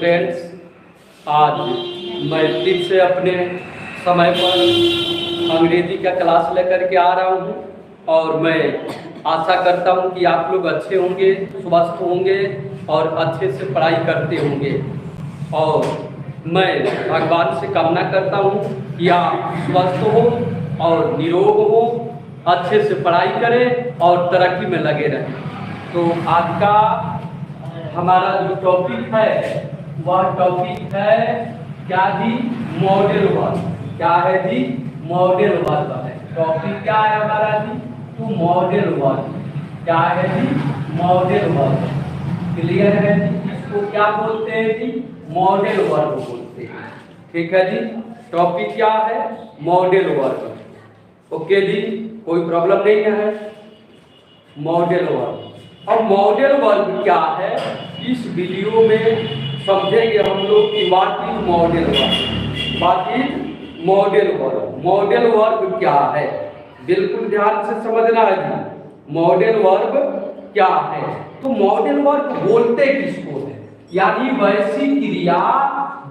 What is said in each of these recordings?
Friends, आज मैं फिर से अपने समय पर अंग्रेजी का क्लास लेकर के आ रहा हूँ और मैं आशा करता हूँ कि आप लोग अच्छे होंगे, स्वस्थ होंगे और अच्छे से पढ़ाई करते होंगे। और मैं भगवान से कामना करता हूँ कि आप स्वस्थ हो और निरोग हो, अच्छे से पढ़ाई करें और तरक्की में लगे रहें। तो आज का हमारा जो टॉपिक है वह टॉपिक है क्या जी? Modal verb. क्या है जी? मॉडल वर्ब है। टॉपिक क्या है हमारा जी? तो मॉडल वर्ब। क्या है जी? Modal verb. क्लियर है जी? इसको क्या बोलते हैं जी? मॉडल वर्ब बोलते हैं। ठीक है जी? टॉपिक क्या है? Modal verb. ओके जी, कोई प्रॉब्लम नहीं है। Modal verb. अब मॉडल वर्ब क्या है, इस वीडियो में समझेंगे हम लोग कि what is modal verb. What is modal verb? Modal verb क्या है, बिल्कुल ध्यान से समझना है जी। मॉडल वर्ब क्या है? तो मॉडल वर्ब बोलते किसको है? यानी वैसी क्रिया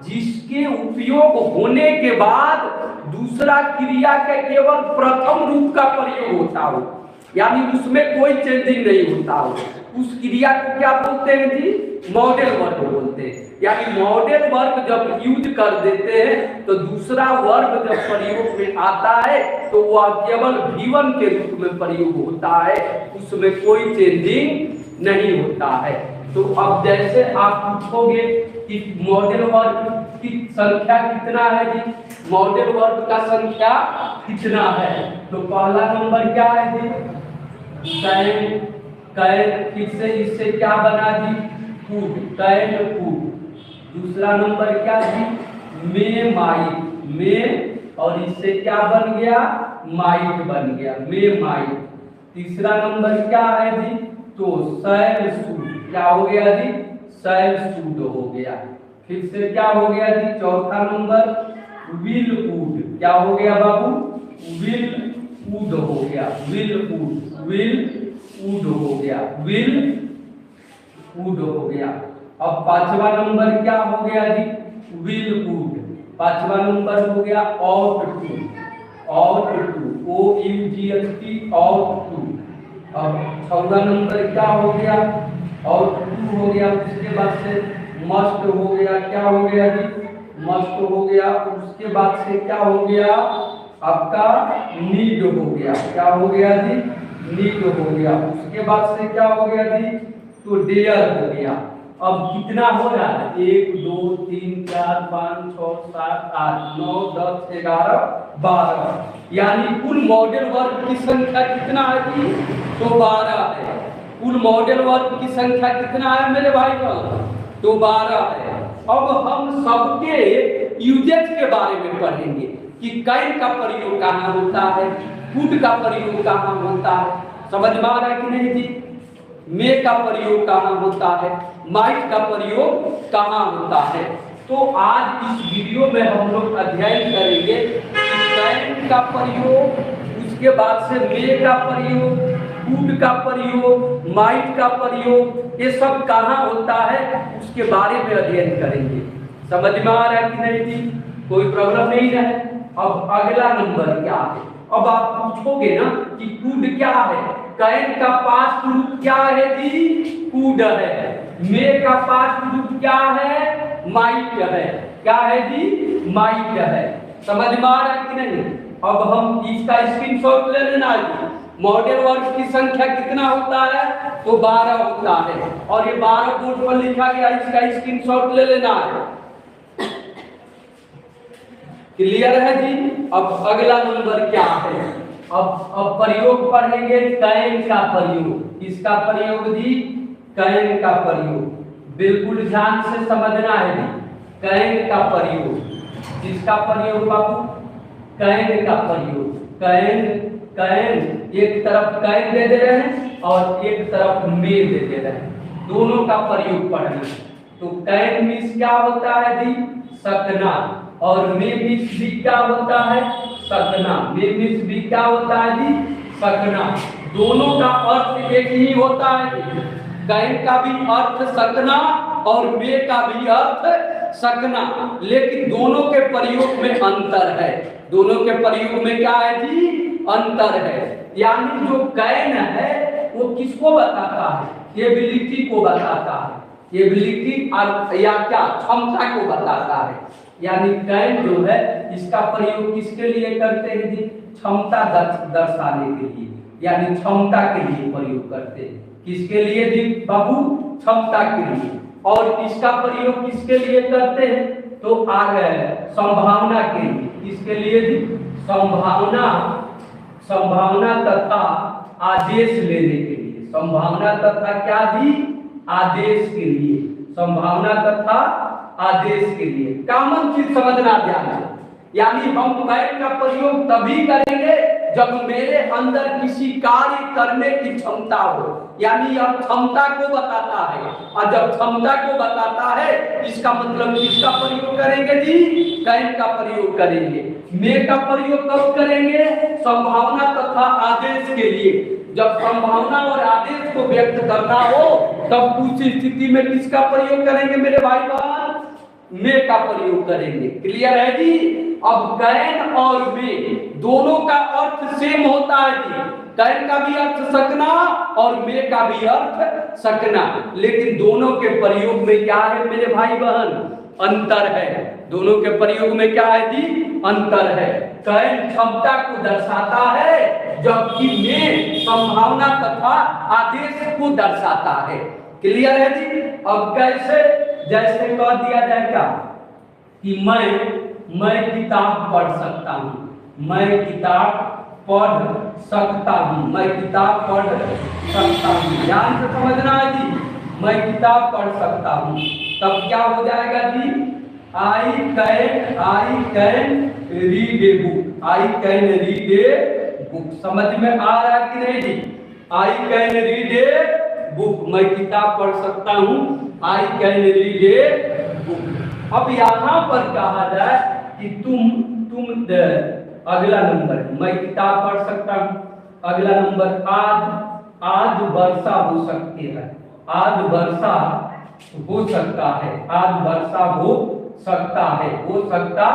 जिसके उपयोग होने के बाद दूसरा क्रिया के केवल प्रथम रूप का प्रयोग होता हो, यानी उसमें कोई चेंजिंग नहीं होता हो, उस क्रिया को क्या बोलते हैं जी? मॉडल वर्ब बोलते हैं। यानी मॉडल वर्ब जब यूज कर देते हैं तो दूसरा वर्ब जब प्रयोग में आता है तो वह केवल V1 के रूप में प्रयोग होता है, उसमें कोई चेंजिंग नहीं होता है। तो अब जैसे आप पूछोगे कि मॉडल वर्ब की संख्या कितना है जी? मॉडल वर्ब का संख्या कितना है? तो पहला नंबर क्या है जी? कैन। कैन फिर से इससे क्या बना जी? फूड। Can food. दूसरा नंबर क्या जी? May might. मे और इससे क्या बन गया? माइट बन गया। May might. तीसरा नंबर क्या है जी? तो शैल सूड। क्या हो गया जी? शैल सूड हो गया। फिर से क्या हो गया जी? चौथा नंबर विल वुड। क्या हो गया बाबू? विल वुड हो गया। Will would. विल वुड हो गया। विल वुड हो गया। अब पांचवा नंबर क्या हो गया जी? Will wood. पांचवा नंबर हो गया ought to. Ought to. OUGHT ought to. अब छठा नंबर क्या हो गया? ऑट टू हो गया। उसके बाद से मस्ट हो गया। क्या हो गया जी? मस्ट हो गया। उसके बाद से क्या हो गया? आपका नीड हो गया। क्या हो गया जी? नीड हो गया। उसके बाद से क्या हो गया जी? तो डेयर हो गया। अब कितना हो रहा है? 1 2 3 4 5 6 7 8 9 10 11 12, यानी कुल मॉडल वर्ब की संख्या कितना है जी? तो 12 है। कुल मॉडल वर्ब की संख्या कितना है मेरे भाई बहन? तो 12 है। अब हम सबके यूजेज के बारे में पढ़ेंगे कि कैन का प्रयोग कहाँ होता है, फूड का प्रयोग कहाँ होता है, समझ में आ रहा है कि नहीं जी? मे का प्रयोग कहाँ होता है, माइट का प्रयोग कहाँ होता है। तो आज इस वीडियो में हम लोग अध्ययन करेंगे कि कैन का प्रयोग, उसके बाद से मे का प्रयोग, फूड का प्रयोग, माइट का प्रयोग, ये सब कहाँ होता है उसके बारे में अध्ययन करेंगे। समझ में आ रहा है कि नहीं जी? कोई प्रॉब्लम नहीं है। अब अगला नंबर क्या है? अब आप पूछोगे ना कि कूड क्या है? कैन का पास्ट रूप क्या है जी? कूड है। मे का पास्ट रूप क्या है? माइट है। क्या है जी? माइट है। समझ में आ रहा है कि नहीं? अब हम इसका स्क्रीनशॉट ले लेना जी। मॉडल वर्ब की संख्या कितना होता है? तो 12 होता है और ये 12 बोर्ड पर लिखा गया, इसका स्क्रीनशॉट ले लेना है। क्लियर है जी? अब अगला नंबर क्या है? अब प्रयोग पढ़ेंगे कैन का प्रयोग। किसका प्रयोग जी? कैन का प्रयोग। बिल्कुल ध्यान से समझना है जी। कैन का प्रयोग। किसका प्रयोग बाबू? कैन का प्रयोग। कैन। कैन एक तरफ कैन दे दे रहे हैं और एक तरफ मे दे दे रहे हैं, दोनों का प्रयोग पढ़ना है। तो कैन मीन्स क्या होता है जी? सकना। और मे मीन्स भी क्या होता है? सकना। मे मीन्स भी क्या होता है जी? सकना। दोनों का अर्थ एक ही होता है। कैन का भी अर्थ सकना और मे का भी अर्थ सकना, लेकिन दोनों के प्रयोग में अंतर है। दोनों के प्रयोग में क्या है जी? अंतर है। यानी जो कैन है वो किसको बताता है? एबिलिटी को बताता है। एबिलिटी या क्या? क्षमता को बताता है। यानी कैन जो है इसका प्रयोग किसके लिए करते हैं जी? क्षमता दर्शाने के लिए, यानी क्षमता के लिए प्रयोग करते हैं। किसके लिए जी बाबू? क्षमता के लिए। और इसका प्रयोग किसके लिए करते हैं? तो आगे संभावना के लिए। किसके लिए जी? संभावना तथा आदेश लेने के लिए। संभावना तथा क्या जी? आदेश के लिए। संभावना तथा आदेश के लिए। कॉमन चीज समझना ध्यान है। यानी हम कैन का प्रयोग तभी करेंगे जब मेरे अंदर किसी कार्य करने की क्षमता हो। यानी यह क्षमता को बताता है, और जब क्षमता को बताता है इसका मतलब किसका प्रयोग करेंगे जी? कैन का प्रयोग करेंगे। मे का प्रयोग कब करेंगे? संभावना तथा आदेश के लिए। जब संभावना और आदेश को व्यक्त करना हो तब उस स्थिति में किसका प्रयोग करेंगे मेरे भाई बहन? मे का प्रयोग करेंगे। क्लियर है जी? अब कैन और मे दोनों का अर्थ सेम होता है जी। कैन का भी अर्थ सकना और मे का भी अर्थ सकना, लेकिन दोनों के प्रयोग में क्या है मेरे भाई बहन? अंतर है। दोनों के प्रयोग में क्या है जी? अंतर है। कैन क्षमता को दर्शाता है जबकि मे संभावना तथा आदेश को दर्शाता है। क्लियर है जी? अब कैसे? जैसे कह दिया जाए क्या कि मैं किताब पढ़ सकता हूँ। मैं किताब पढ़ सकता हूँ। मैं किताब पढ़ सकता हूँ। ध्यान से समझना है जी। मैं किताब पढ़ सकता हूँ, तब क्या हो जाएगा जी? I can read a book. I can read a book. समझ में आ रहा है कि नहीं जी? I can read a book. मैं किताब पढ़ सकता हूँ। I can read a book. अब यहाँ पर कहा जाए कि तुम अगला नंबर, मैं किताब पढ़ सकता हूँ। अगला नंबर, आज वर्षा हो सकती है। आज वर्षा हो सकता है। आज वर्षा हो सकता है। हो सकता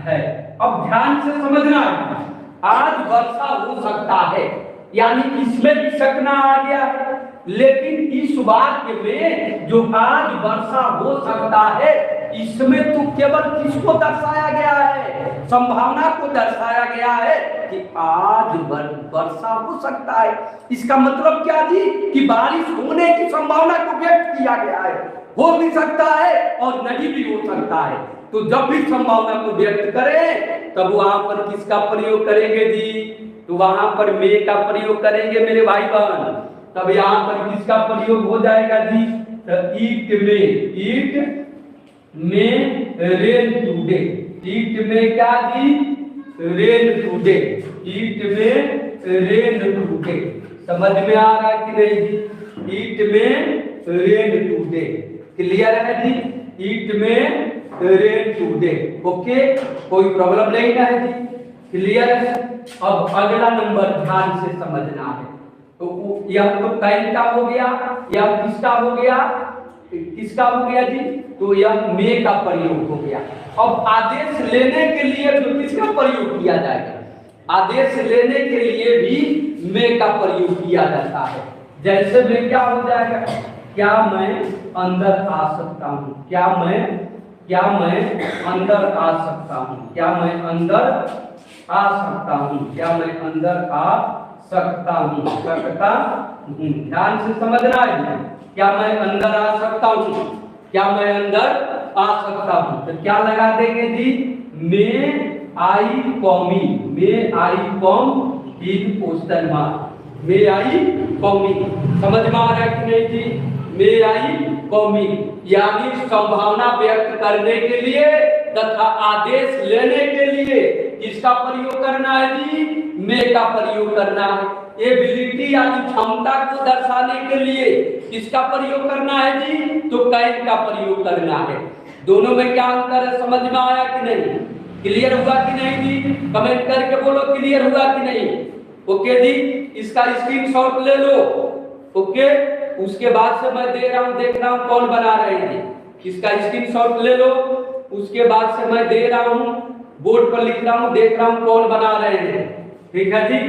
है। अब ध्यान से समझना है। आज वर्षा हो सकता है यानी इसमें भी सकना आ गया है, लेकिन इस वाक्य में जो आज वर्षा हो सकता है इसमें तो केवल किसको दर्शाया गया है? संभावना को दर्शाया गया है कि आज वर्षा हो सकता है। इसका मतलब क्या जी? कि बारिश होने की संभावना को व्यक्त किया गया है। हो भी सकता है और नहीं भी हो सकता है। तो जब भी संभावना को व्यक्त करें तब वहां पर किसका प्रयोग करेंगे जी? तो वहां पर मे का प्रयोग करेंगे मेरे भाई बहन। तब यहाँ पर किसका प्रयोग हो जाएगा जी? It may rain today. It may क्या जी? Rain today. It may rain today. समझ में आ रहा है कि नहीं जी? It may rain today. Clear है जी? It may rain today. Okay, कोई प्रॉब्लम नहीं है जी? क्लियर है? अब अगला नंबर ध्यान से समझना है। तो यह तो कैन का हो गया, यह किसका हो गया? किसका हो गया जी? तो यह मे का प्रयोग हो गया। अब आदेश लेने के लिए तो किसका प्रयोग किया जाएगा? आदेश लेने के लिए भी मे का प्रयोग किया जाता है। जैसे में क्या हो जाएगा? क्या मैं अंदर आ सकता हूँ? क्या मैं अंदर आ सकता हूँ? क्या मैं अंदर आ सकता हूँ? क्या मैं अंदर आ सकता हूँ? ध्यान से समझना है। क्या मैं अंदर आ सकता हूँ? क्या मैं अंदर आ सकता हूँ? तो क्या लगा देंगे जी? May I come in. May I come in question mark. May I come in. समझ में आ रहा है कि नहीं जी? मे आई कॉमी यानी संभावना व्यक्त करने के लिए तथा आदेश लेने के लिए किसका प्रयोग करना है जी? मे का प्रयोग करना है। एबिलिटी यानी क्षमता को दर्शाने के लिए किसका प्रयोग करना है जी? तो कैन का प्रयोग करना है। दोनों में क्या अंतर है? समझ में आया कि नहीं? क्लियर हुआ कि नहीं जी? कमेंट करके बोलो क्लियर हुआ कि नहीं। ओके जी, इसका स्क्रीनशॉट ले लो। ओके। उसके बाद से मैं दे रहा हूँ, देख रहा हूँ कौन बना रहे थे, इसका स्क्रीनशॉट ले लो। उसके बाद से मैं दे रहा हूँ, बोर्ड पर लिख रहा हूँ, देख रहा हूँ कौन बना रहे हैं। ठीक है जी।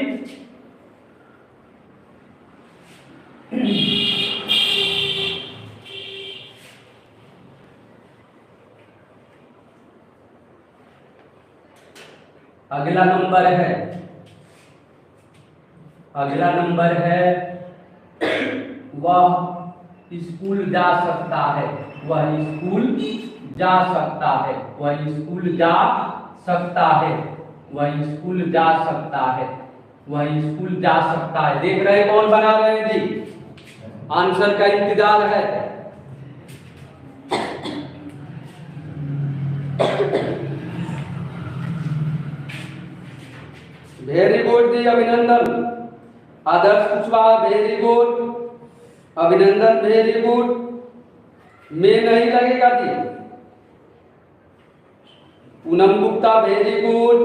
अगला नंबर है वह स्कूल जा सकता है। वह स्कूल जा सकता है। वह स्कूल जा सकता है। वह स्कूल जा सकता है। वह स्कूल जा सकता है। देख रहे कौन बना रहे हैं जी? आंसर का इंतजार है। वेरी गुड जी, Abhinandan. Adarsh Kushwaha very good, Abhinandan very good. May नहीं लगेगा जी। Poonam Gupta very good.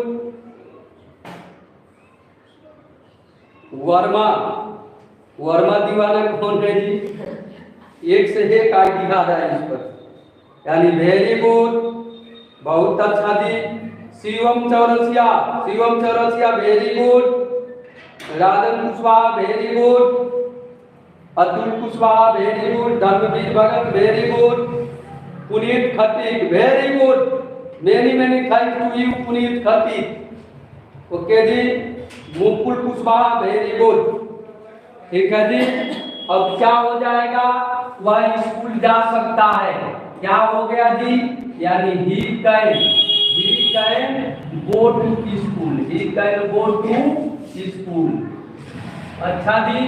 वर्मा दीवाना कौन है जी? एक से एक आईडी आ रहा है इस पर, यानी वेरी गुड, बहुत अच्छा जी। Shivam Chaurasia very good. Rajan Kushwaha very good. Atul Kushwaha very good. Dharmveer Bhagat very good. Punit Khatik very good. Many thanks to you Punit Khatik. Okay जी। Mukul Kushwaha very good. ठीक है जी। अब क्या हो जाएगा? वह स्कूल जा सकता है। क्या हो गया जी? यानी he can go to school. He can go to school. अच्छा जी,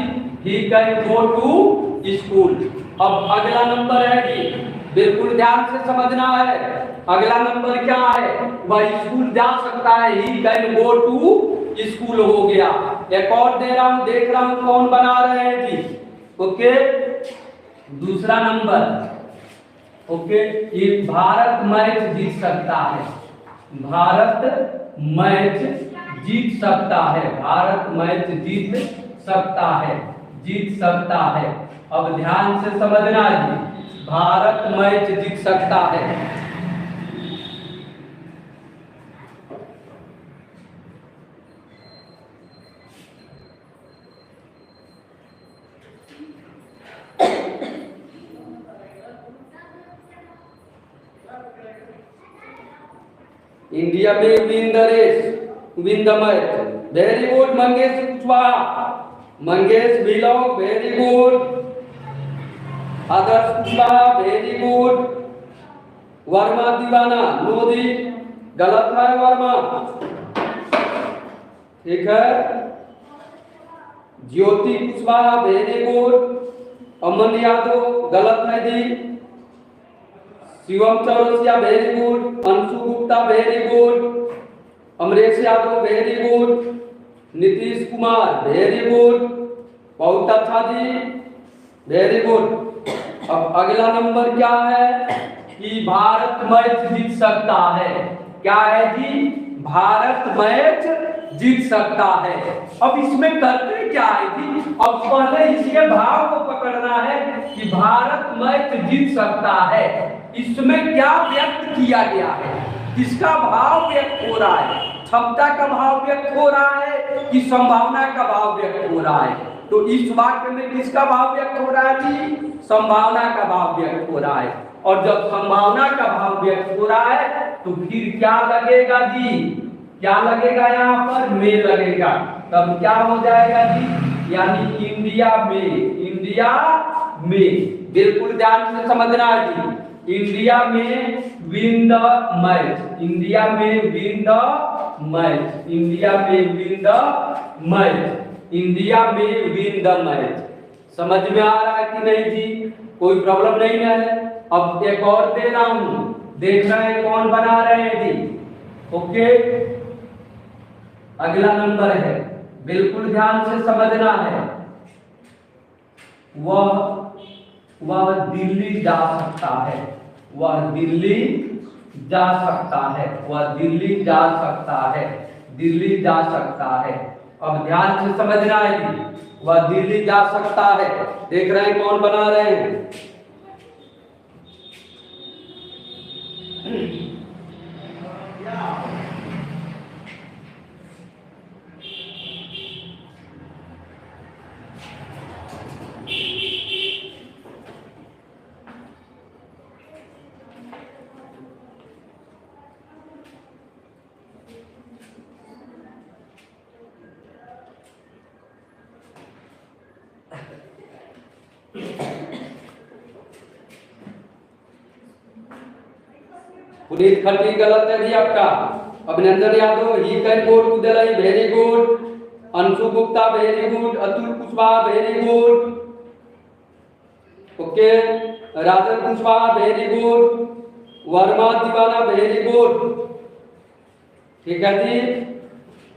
he can go to school. अब अगला नंबर है जी, बिल्कुल ध्यान से समझना है। अगला नंबर क्या है? वह स्कूल जा सकता है। He can go to school हो गया। एक और दे रहा हूं, देख रहा हूं कौन बना रहे हैं जी। ओके, दूसरा नंबर। ओके, ये भारत मैच जीत सकता है। भारत मैच जीत सकता है। भारत मैच जीत सकता है। जीत सकता है। अब ध्यान से समझना जी, भारत मैच जीत सकता है। India may win the race, win the match. Very good Mangesh Kushwaha. Mangesh बिलोंग very good. Adarsh Kushwaha very good. Verma Deewana no जी, गलत है वर्मा। ठीक है। Jyoti Kushwaha very good. अमन यादव गलत है जी। Shivam Chaurasia very good. Anshu Gupta very good. Amresh Yadav very good. Nitish Kumar very good, बहुत अच्छा जी, वेरी गुड। अब अगला नंबर क्या है कि भारत मैच जीत सकता है। क्या है जी? भारत मैच जीत सकता है। अब इसमें करते क्या है जी? अब पहले इसके भाव को पकड़ना है कि भारत मैच जीत सकता है। इसमें क्या व्यक्त किया गया है, किसका भाव व्यक्त हो रहा है? क्षमता का भाव व्यक्त हो रहा है कि संभावना का भाव व्यक्त हो रहा है? तो इस वाक्य में किसका भाव व्यक्त हो रहा है जी? संभावना का भाव व्यक्त हो रहा है। और जब संभावना का भाव व्यक्त हो रहा है तो फिर क्या लगेगा जी? क्या लगेगा? यहाँ पर में लगेगा। तब क्या हो जाएगा जी? यानी इंडिया में, इंडिया में, बिल्कुल ध्यान से समझना जी। India may win the match. India may win the match. India may win the match. India may win the match. समझ में आ रहा है कि नहीं जी? कोई प्रॉब्लम नहीं है। अब एक और दे रहा हूं, देख रहे हैं कौन बना रहे हैं जी। ओके, अगला नंबर है, बिल्कुल ध्यान से समझना है। वह दिल्ली जा सकता है। वह दिल्ली जा सकता है। वह दिल्ली जा सकता है। दिल्ली जा सकता है। अब ध्यान से समझना है जी, वह दिल्ली जा सकता है। देख रहे हैं कौन बना रहे हैं? पुनीत खट्टी गलत है जी आपका। Abhinandan Yadav he can go to Delhi, very good. Anshu Gupta very good. Atul Kushwaha very good. Okay, Rajan Kushwaha very good. Verma Deewana very good, ठीक है जी।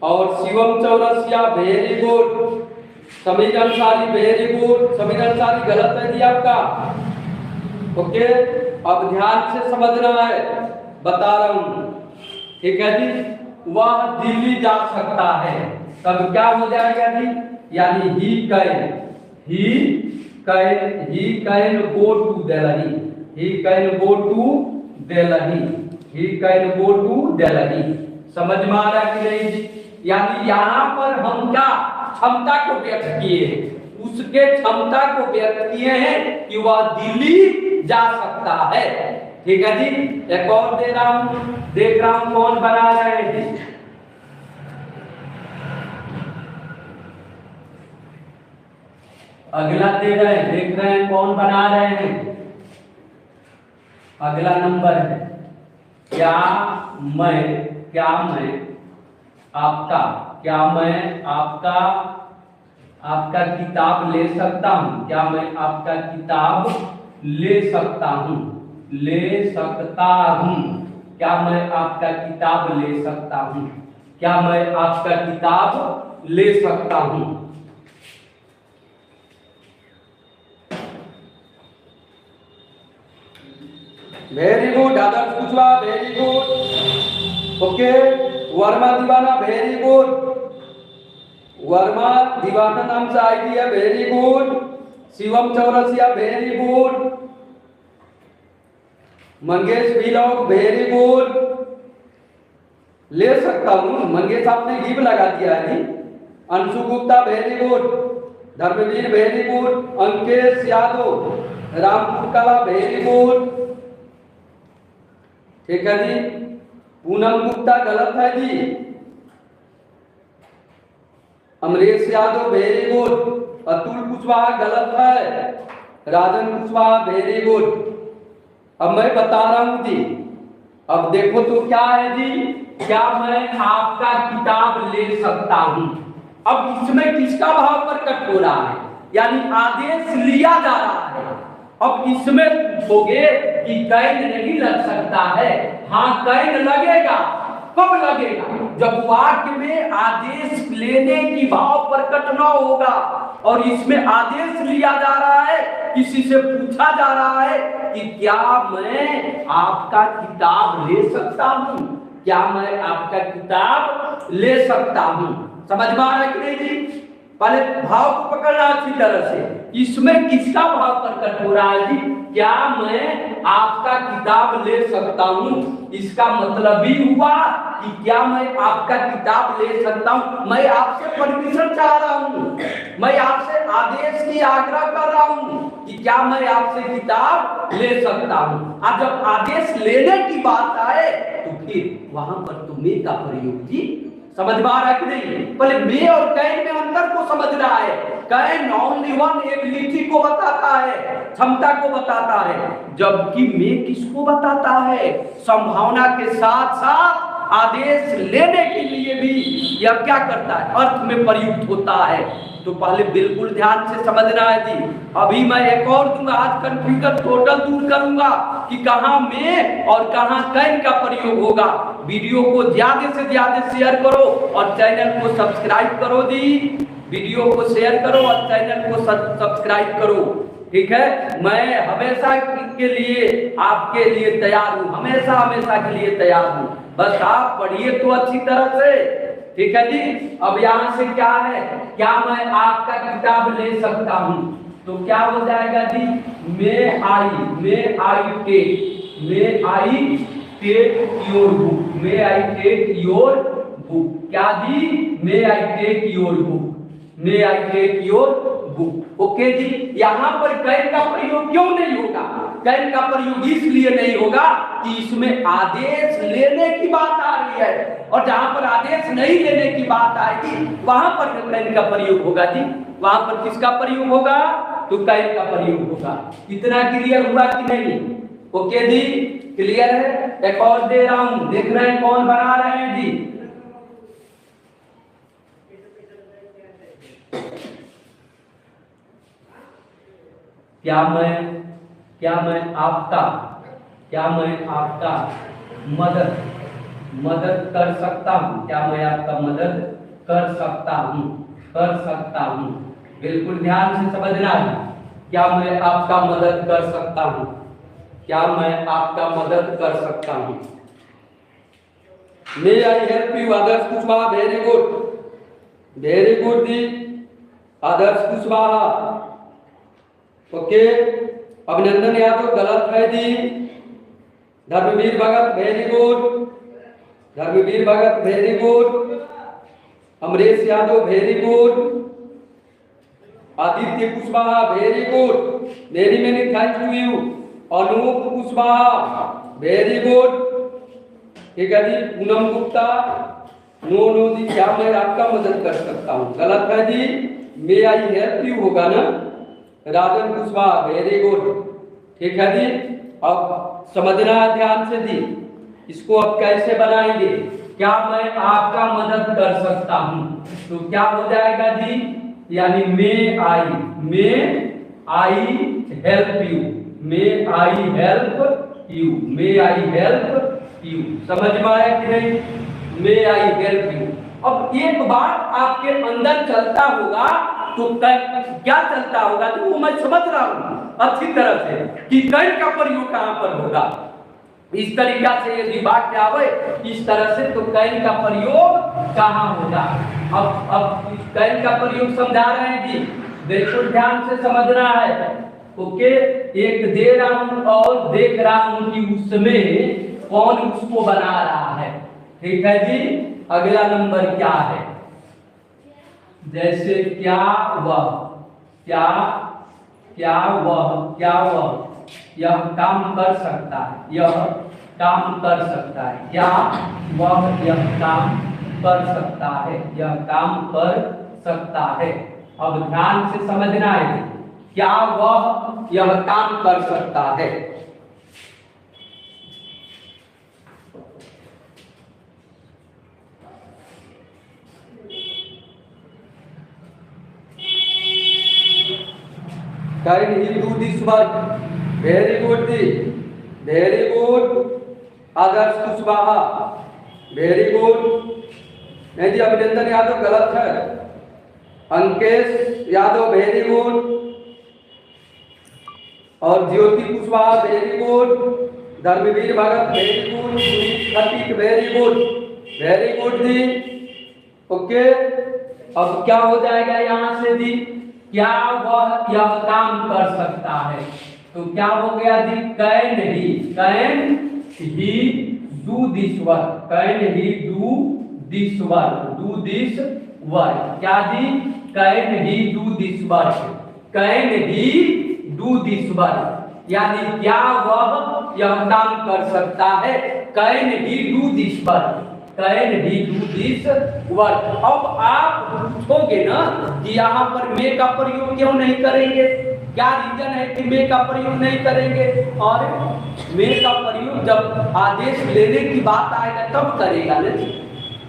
और Shivam Chaurasia very good. Sameer Ansari very good. Sameer Ansari गलत है जी आपका। ओके, अब ध्यान से समझना है, बता रहा हूं, ठीक है जी। वह दिल्ली जा सकता है, तब क्या हो जाएगा जी? यानी he can go to Delhi, he can go to Delhi, he can go to Delhi. समझ में आ रहा है कि नहीं जी? यानी यहाँ पर हम क्या क्षमता को व्यक्त किए हैं, उसके क्षमता को व्यक्त किए हैं कि वह दिल्ली जा सकता है, ठीक है जी। एक और दे रहा हूं, देख रहा हूं कौन बना रहे हैं जी। अगला दे रहे हैं, देख रहे हैं कौन बना रहे हैं। अगला नंबर है क्या मैं आपका किताब ले सकता हूं? क्या मैं आपका किताब ले सकता हूं? क्या मैं आपका किताब ले सकता हूं? क्या मैं आपका किताब ले सकता हूं? Very good. Adarsh Kushwaha very good. Okay, Verma Deewana very good. Verma Deewana नाम से आईडी है, very good. Shivam Chaurasia very good. Mangesh वीलॉग वेरी गुड। ले सकता हूं, मंगेश आपने गिव लगा दिया है जी। Anshu Gupta very good. Dharmveer very good. Ankesh Yadav, Rampur Kala very good, ठीक है जी। पूनम गुप्ता गलत है जी। Amrish Yadav very good. अतुल कुशवाहा गलत है। Rajan Kushwaha very good. अब मैं बता रहा हूं जी, अब देखो तो क्या है जी, क्या मैं आपका किताब ले सकता हूं। अब इसमें किसका भाव प्रकट हो रहा है? यानी आदेश लिया जा रहा है। अब इसमें पूछोगे कि कैन नहीं लग सकता है? हाँ, कैन लगेगा। कब लगेगा? जब वाक्य में आदेश लेने की भाव प्रकट न होगा और इसमें आदेश लिया जा रहा है, किसी से पूछा जा रहा है कि क्या मैं आपका किताब ले सकता हूं? क्या मैं आपका किताब ले सकता हूं? समझ में आ रहा है कि नहीं जी? पहले भाव को पकड़ना अच्छी तरह से। इसमें किसका भाव प्रकट हो रहा है जी? क्या मैं आपका किताब ले सकता हूं? इसका मतलब भी हुआ कि क्या मैं आपका किताब ले सकता हूं? मैं आपसे परमिशन चाह रहा हूं, मैं आपसे आदेश की आग्रह कर रहा हूं कि क्या मैं आपसे किताब ले सकता हूं। अब जब आदेश लेने की बात आए तो फिर वहां पर तुम्हें का प्रयोग जी। समझ में आ रहा है कि नहीं? पहले मे और कैन में अंतर को समझ रहा है। कैन ओनली वन एबिलिटी को बताता है, क्षमता को बताता है, जबकि मे किसको बताता है? संभावना के साथ साथ आदेश लेने के लिए भी यह क्या करता है? अर्थ में प्रयुक्त होता है। तो पहले बिल्कुल ध्यान से समझना है जी। अभी मैं एक और दूंगा, आज कंफ्यूजन टोटल दूर करूंगा कि कहां में और कहां कैन का प्रयोग होगा। वीडियो को ज्यादा से ज्यादा शेयर करो और चैनल को सब्सक्राइब करो जी। वीडियो को शेयर करो और चैनल को सब्सक्राइब करो, ठीक है। मैं हमेशा के लिए आपके लिए तैयार हूं, हमेशा के लिए तैयार हूं। बस आप पढ़िए तो अच्छी तरह से, ठीक है जी। अब यहाँ से क्या है, क्या मैं आपका किताब ले सकता हूँ? तो क्या हो जाएगा जी, may I take your book, may I take your book. क्या जी, may I take your book, may I take your book. Okay जी। यहाँ पर कैन का प्रयोग क्यों नहीं होगा? कैन का प्रयोग इसलिए नहीं होगा कि इसमें आदेश लेने की बात आ रही है, और जहां पर आदेश नहीं लेने की बात आएगी वहां पर कैन का प्रयोग होगा जी। वहां पर किसका प्रयोग होगा? तो कैन का प्रयोग होगा। इतना क्लियर हुआ कि नहीं? ओके जी, क्लियर है। एक और दे रहा हूं, देख रहे हैं कौन बना रहे हैं जी? क्या मैं आपका मदद कर सकता हूँ? क्या मैं आपका मदद कर सकता हूँ? बिल्कुल ध्यान से समझना है। क्या मैं आपका मदद कर सकता हूँ? क्या मैं आपका मदद कर सकता हूँ? May I help you? Adarsh Kushwaha, very good जी, आदर्श कुशवाहा। ओके, अभिनंदन यादव गलत है जी। Dharmveer Bhagat, very good, Dharmveer Bhagat very good. Amresh Yadav very good. Aditya Kushwaha very good, very many thanks to you. Anoop Kushwaha very good, ठीक है जी। पूनम गुप्ता, नो जी, क्या मैं आपका मदद कर सकता हूँ? गलत है जी, मे आई हेल्प यू होगा ना। राजन कुशवाहा वेरी गुड, ठीक है जी। अब समझना है ध्यान से जी, इसको अब कैसे बनाएंगे? क्या मैं आपका मदद कर सकता हूं? तो क्या हो जाएगा जी, यानी may I help you, may I help you. समझ में आया कि नहीं? May I help you. अब एक बात आपके अंदर चलता होगा तो क्या चलता होगा, तो वो मैं समझ रहा हूं अच्छी तरह से कि कैन का प्रयोग कहां पर होगा। इस तरीका से यदि वाक्य आवे इस तरह से, तो कैन का प्रयोग कहां होगा। अब इस कैन का प्रयोग समझा रहे हैं जी, देखो ध्यान से समझना है। ओके, एक दे रहा हूं और देख रहा हूं कि उसमें कौन उसको बना रहा है। ठीक है जी। अगला नंबर क्या है, जैसे क्या वह यह काम कर सकता है, यह काम कर सकता है। क्या वह यह काम कर सकता है, यह काम कर सकता है। अब ध्यान से समझना है, क्या वह यह काम कर सकता है। Can he do this work? Very good जी, very good। Adarsh Kushwaha very good. नहीं जी, अभिनंदन यादव गलत है। अंकेश यादव वेरी गुड, और Jyoti Kushwaha very good. Dharmveer Bhagat very good, Sunil very good जी। ओके, अब क्या हो जाएगा यहाँ से जी, क्या वह यह काम कर सकता है। तो क्या हो गया जी, can he do this work, can he do this work. क्या जी, can he do this work, यानी क्या वह यह काम कर सकता है। Can he do this work, अब आप पूछोगे ना कि यहाँ पर मे का प्रयोग क्यों नहीं करेंगे, क्या रीजन है कि मे का प्रयोग नहीं करेंगे। और मे का प्रयोग जब आदेश लेने की बात आएगा तब करेगा ना,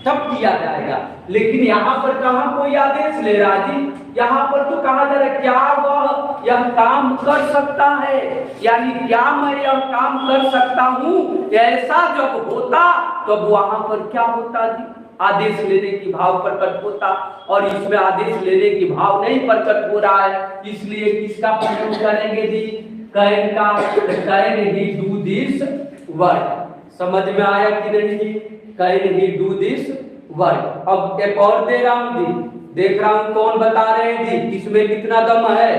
तब किया जाएगा। लेकिन यहाँ पर कहाँ कोई आदेश ले रहा जी, यहाँ पर तो कहा जा रहा है क्या वह यह काम कर सकता है, यानी क्या मैं यह काम कर सकता हूँ। ऐसा जब होता तब वहां पर क्या होता जी, आदेश लेने की भाव प्रकट होता, और इसमें आदेश लेने की भाव नहीं प्रकट हो रहा है, इसलिए किसका प्रयोग करेंगे जी, कैन का। Can he do this work. समझ में आया कि नहीं जी, कैन ही डू दिस वर्ग। अब एक और दे रहा हूं जी, देख रहा हूं कौन बता रहे हैं जी, इसमें कितना दम है।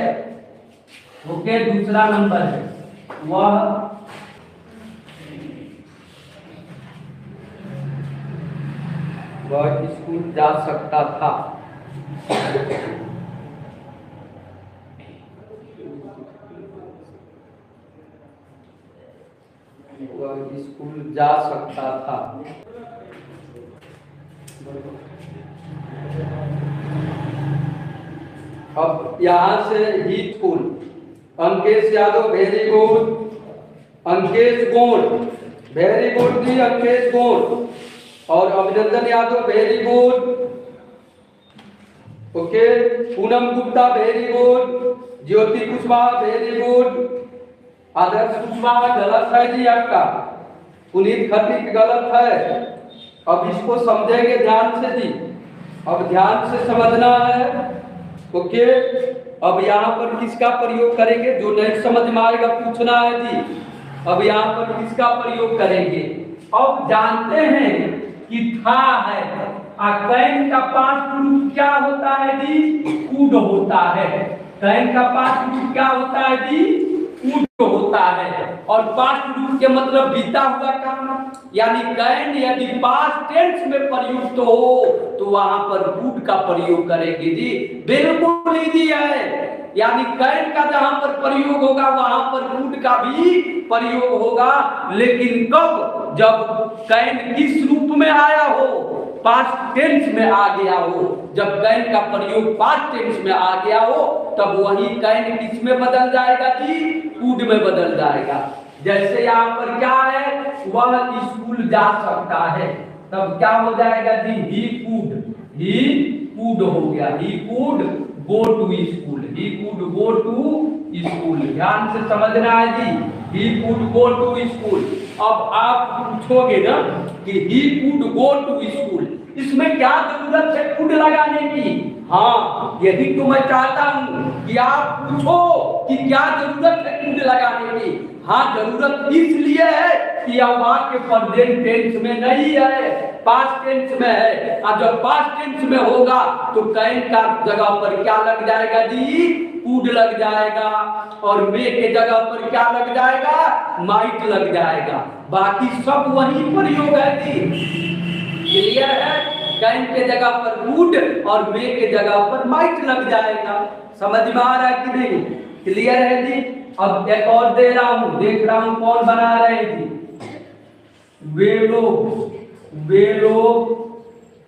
ओके, दूसरा नंबर है वह स्कूल जा सकता था। वह स्कूल जा सकता था। अब यहां से ही school, Ankesh Yadav very good, Ankesh Gond very good जी, अंकेश गोंड। और Abhinandan Yadav very good, okay. Poonam Gupta very good, Jyoti Kushwaha very good, Adarsh Kushwaha गलत है जी आपका, पुनीत खटीक गलत है। अब इसको समझेंगे ध्यान से जी, अब ध्यान से समझना है, ओके। अब यहाँ पर किसका प्रयोग करेंगे, जो नहीं समझ में आएगा पूछना है जी। अब यहाँ पर किसका प्रयोग करेंगे, अब जानते हैं कि था है, कैन का पास्ट रूप क्या होता है जी, कूड होता है। कैन का पास्ट रूप क्या होता है जी, कूड होता है। और पास्ट रूप के मतलब बीता हुआ काम, यानी कैन यदि पास्ट टेंस में प्रयुक्त हो तो वहां पर कूड का प्रयोग करेंगे जी। बिल्कुल इजी है, यानी कैन का जहां पर प्रयोग होगा वहां पर कूड का भी प्रयोग होगा, लेकिन कब, जब कैन किस रूप में आया हो, पास्ट टेंस में आ गया हो। जब कैन का प्रयोग पास्ट टेंस में आ गया हो तब वही कैन किस में बदल जाएगा जी, कूड में बदल जाएगा। जैसे यहाँ पर क्या है, वह स्कूल जा सकता है, तब क्या हो जाएगा जी, ही कूड हो गया, he could go to school, he could go to school. ध्यान से समझना है जी, ही कूड गो टू स्कूल। अब आप पूछोगे ना कि ही कूड गो टू स्कूल, इसमें क्या जरूरत है कूड लगाने की। हाँ, यही तो मैं चाहता हूं कि आप पूछो कि क्या जरूरत है कूड लगाने की। हाँ, जरूरत इसलिए है कि यह वाक्य प्रेजेंट टेंस में नहीं है, पास्ट टेंस में है। और जब पास्ट टेंस में होगा तो कैन का जगह पर क्या लग जाएगा जी, कूड लग जाएगा, और मे के जगह पर क्या लग जाएगा, माइट लग जाएगा। बाकी सब वही प्रयोग है जी, क्लियर है। कैन के जगह पर कूड और मे के जगह पर माइट लग जाएगा। समझ में आ रहा है कि नहीं, क्लियर है जी। अब एक और दे रहा हूं, देख रहा हूं कौन बना रहे जी, वे लोग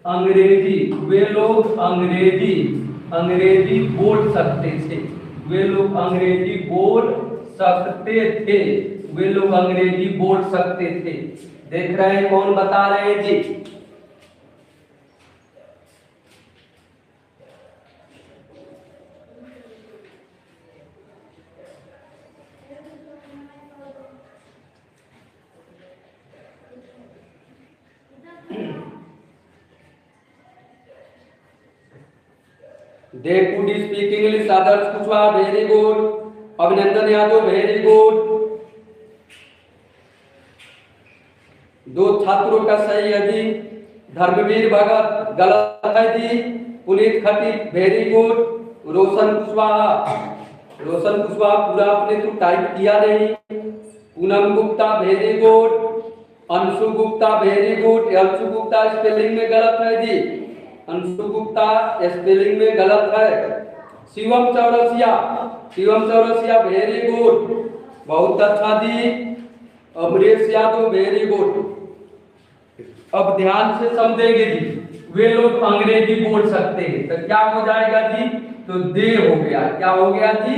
अंग्रेजी, वे लोग अंग्रेजी बोल सकते थे, वे लोग अंग्रेजी बोल सकते थे, वे लोग अंग्रेजी बोल सकते थे। देख रहे हैं कौन बता रहे हैं जी, they could speak English, Adarsh Kushwaha very good, Abhinandan Yadav very good. दो छात्रों का सही है जी, धर्मवीर भगत गलत है जी, पुनीत खटीक वेरी गुड, रोशन कुशवाहा पूरा आपने तो टाइप किया नहीं, Poonam Gupta very good, Anshu Gupta very good. Anshu Gupta spelling में गलत है जी, अंशु गुप्ता स्पेलिंग में गलत है। शिवम चौरसिया वेरी गुड, बहुत अच्छा जी। Amrish Yadav very good. अब ध्यान से समझेंगे जी, वे लोग अंग्रेजी बोल सकते हैं, तो क्या हो जाएगा जी, तो दे हो गया, क्या हो गया जी,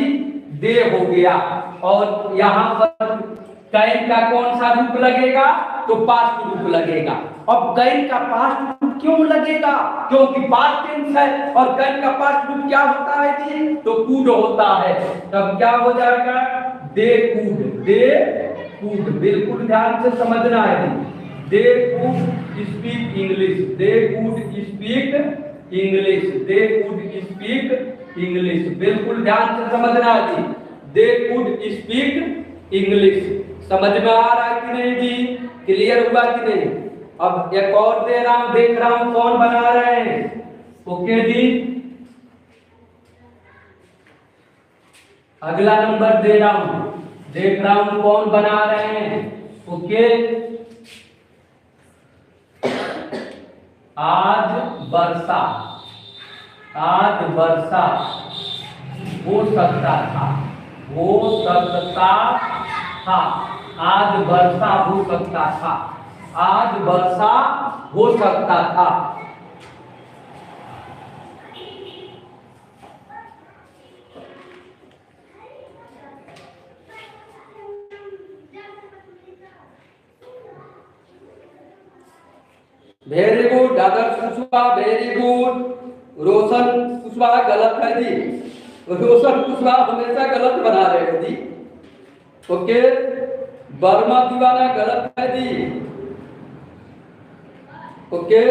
दे हो गया। और यहाँ पर कैन का कौन सा रूप लगेगा, तो पास्ट रूप लगेगा। अब कैन का पास्ट रूप क्यों लगेगा, क्योंकि पास्ट टेंस है, और कैन का पास्ट रूप क्या होता है जी, तो कूड होता है। तब क्या हो जाएगा, दे कूड। बिल्कुल ध्यान से समझना है जी, दे कूड स्पीक इंग्लिश, दे कूड स्पीक इंग्लिश, दे कूड स्पीक इंग्लिश। बिल्कुल ध्यान से समझना है जी, दे कूड स्पीक इंग्लिश। समझ में आ रहा है कि नहीं जी, क्लियर हुआ कि नहीं, अब एक और दे रहा हूं, देख रहा हूं कौन बना रहे हैं। ओके जी, अगला नंबर दे रहा हूं, देख रहा हूं कौन बना रहे हैं। ओके, आज वर्षा, आज वर्षा हो सकता था, हो सकता था, आज वर्षा हो सकता था, आज वर्षा हो सकता था। Very good Adarsh Kushwaha, very good. रोशन कुशवाहा गलत है जी, रोशन कुशवाहा हमेशा गलत बना रहे हैं जी। ओके, वर्मा दीवाना गलत है जी। ओके,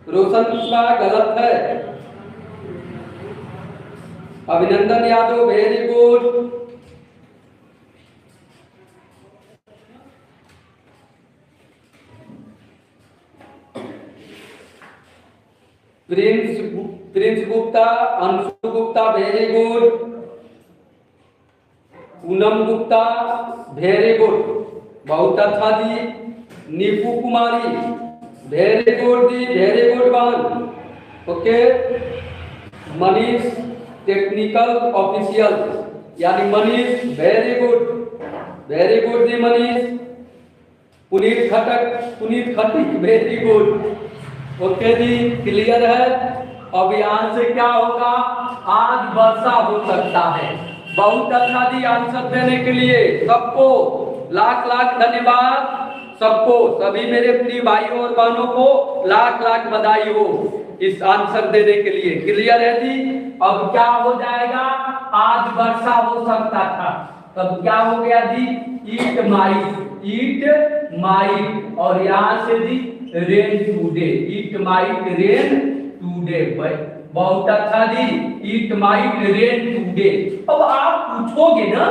रोशन कुशवाहा गलत है। Abhinandan Yadav very good. Prince Gupta, Anshu Gupta very good. Poonam Gupta very good, बहुत अच्छा जी। नीपू कुमारी वेरी गुड जी, very good one. Okay, Manish technical official यानी Manish very good, very good जी Manish. Puneet Khatik very good. Okay जी, क्लियर है। अब यहाँ से क्या होगा, आज वर्षा हो सकता है। बहुत अच्छा जी आंसर देने के लिए सबको लाख लाख धन्यवाद। सबको, सभी मेरे प्रिय भाइयों और बहनों को लाख लाख बधाई हो इस आंसर देने के लिए। क्लियर है जी। अब क्या हो जाएगा, आज वर्षा हो सकता था, तब क्या हो गया जी, ईट माइट, और यहाँ से जी rain today, it might rain today. बहुत अच्छा जी, इट माइट रेन टूडे। अब आप पूछोगे ना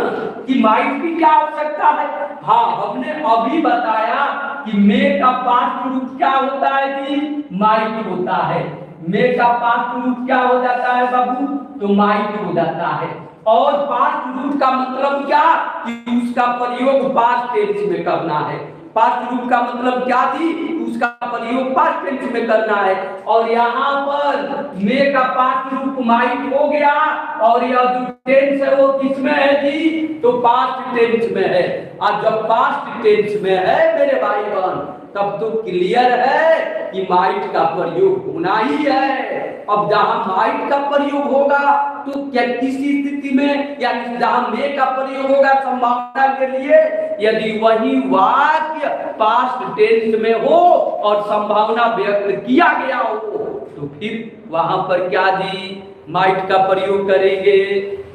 कि माइट की क्या हो सकता है। हाँ, हमने अभी बताया कि मे का पास्ट रूप क्या होता है जी, माइट होता है। मे का पास्ट रूप क्या हो जाता है बाबू, तो माइट हो जाता है। और पास्ट रूप का मतलब क्या, कि उसका प्रयोग पास्ट टेंस में करना है। पास्ट रूप का मतलब क्या थी, उसका प्रयोग पास्ट टेंस में करना है। और यहाँ पर मे का पास्ट रूप माइट हो गया, और यह जो टेंस है वो किसमें है जी, तो पास्ट टेंस में है। और जब पास्ट टेंस में है मेरे भाई बहन, तब तो क्लियर है कि माइट का प्रयोग होना ही है। अब जहां माइट का प्रयोग होगा तो क्या किसी स्थिति में, यानी जहां मे का प्रयोग होगा संभावना के लिए, यदि वही वाक्य पास्ट टेंस में हो और संभावना व्यक्त किया गया हो, तो फिर वहां पर क्या जी, माइट का प्रयोग करेंगे।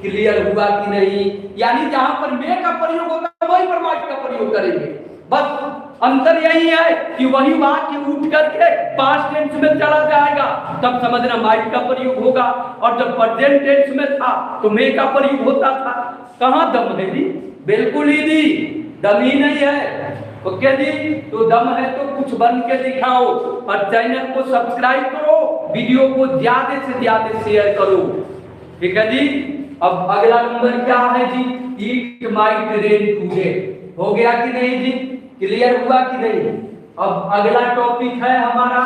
क्लियर हुआ कि नहीं। यानी जहां पर मे का प्रयोग होगा वहीं पर माइट का प्रयोग करेंगे। बस अंतर यही है कि वही वाक्य उठ करके पास्ट टेंस में चला जाएगा, तब समझना माइट का प्रयोग होगा। और जब प्रेजेंट टेंस में था तो मे का प्रयोग होता था। कहां दम है जी, बिल्कुल ही जी, दम ही नहीं है। ओके जी, तो दम है तो कुछ बन के दिखाओ, और चैनल को सब्सक्राइब करो, वीडियो को ज्यादा से ज्यादा शेयर करो। ठीक है जी। अब अगला नंबर क्या है जी, ईट माइट रेन टुडे। हो गया कि नहीं जी, क्लियर हुआ कि नहीं। अब अगला टॉपिक है हमारा,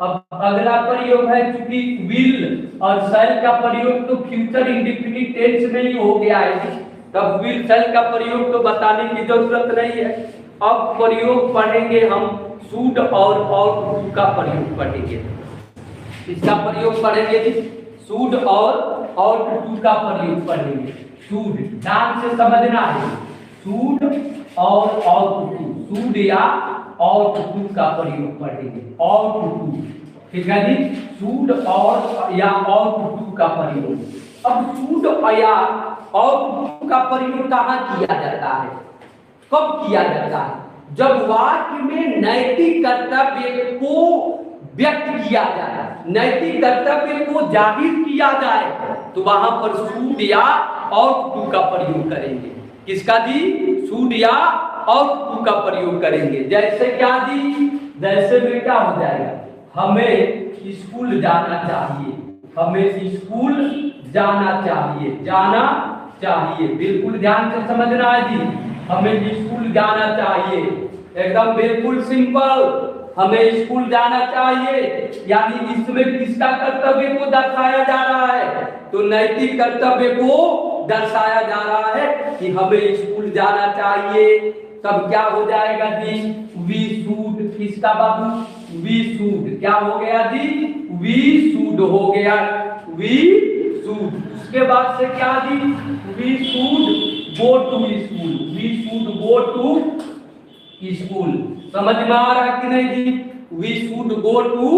अब अगला प्रयोग है, चूंकि विल और शैल का प्रयोग तो फ्यूचर इंडेफिनिट टेंस में ही हो गया है, तब विल शैल का प्रयोग तो बताने की जरूरत नहीं है। अब प्रयोग पढ़ेंगे हम शुड और टू का प्रयोग पढ़ेंगे। इसका प्रयोग पढ़ेंगे जी, शुड और टू का प्रयोग पढ़ेंगे। शुड ध्यान से समझना है, शुड और टू, शुड या टू का प्रयोग पढ़ेंगे। टू, ठीक है जी, शुड और या टू का प्रयोग। अब शुड या टू का प्रयोग कहाँ किया जाता है, कब किया जाता है, जब वाक्य में नैतिक कर्तव्य को व्यक्त किया जाए, नैतिक कर्तव्य को जाहिर किया जाए, तो वहां पर शुड या टू का प्रयोग करेंगे। किसका जी, शुड या टू का प्रयोग करेंगे। जैसे क्या जी, जैसे में क्या हो जाएगा, हमें स्कूल जाना चाहिए, हमें स्कूल जाना चाहिए, जाना चाहिए। बिल्कुल ध्यान से समझना है जी, हमें स्कूल जाना चाहिए, एकदम बिल्कुल सिंपल, हमें स्कूल जाना चाहिए। यानी इसमें किसका कर्तव्य को दर्शाया जा रहा है, तो नैतिक कर्तव्य को दर्शाया जा रहा है कि हमें स्कूल जाना चाहिए। तब क्या हो जाएगा जी, वी शुड, किसका बाबू, वी शुड, क्या हो गया जी, वी शुड हो गया, वी शुड। उसके बाद से क्या जी, we should go to school, we should go to school. समझ में आ रहा है कि नहीं जी, we should go to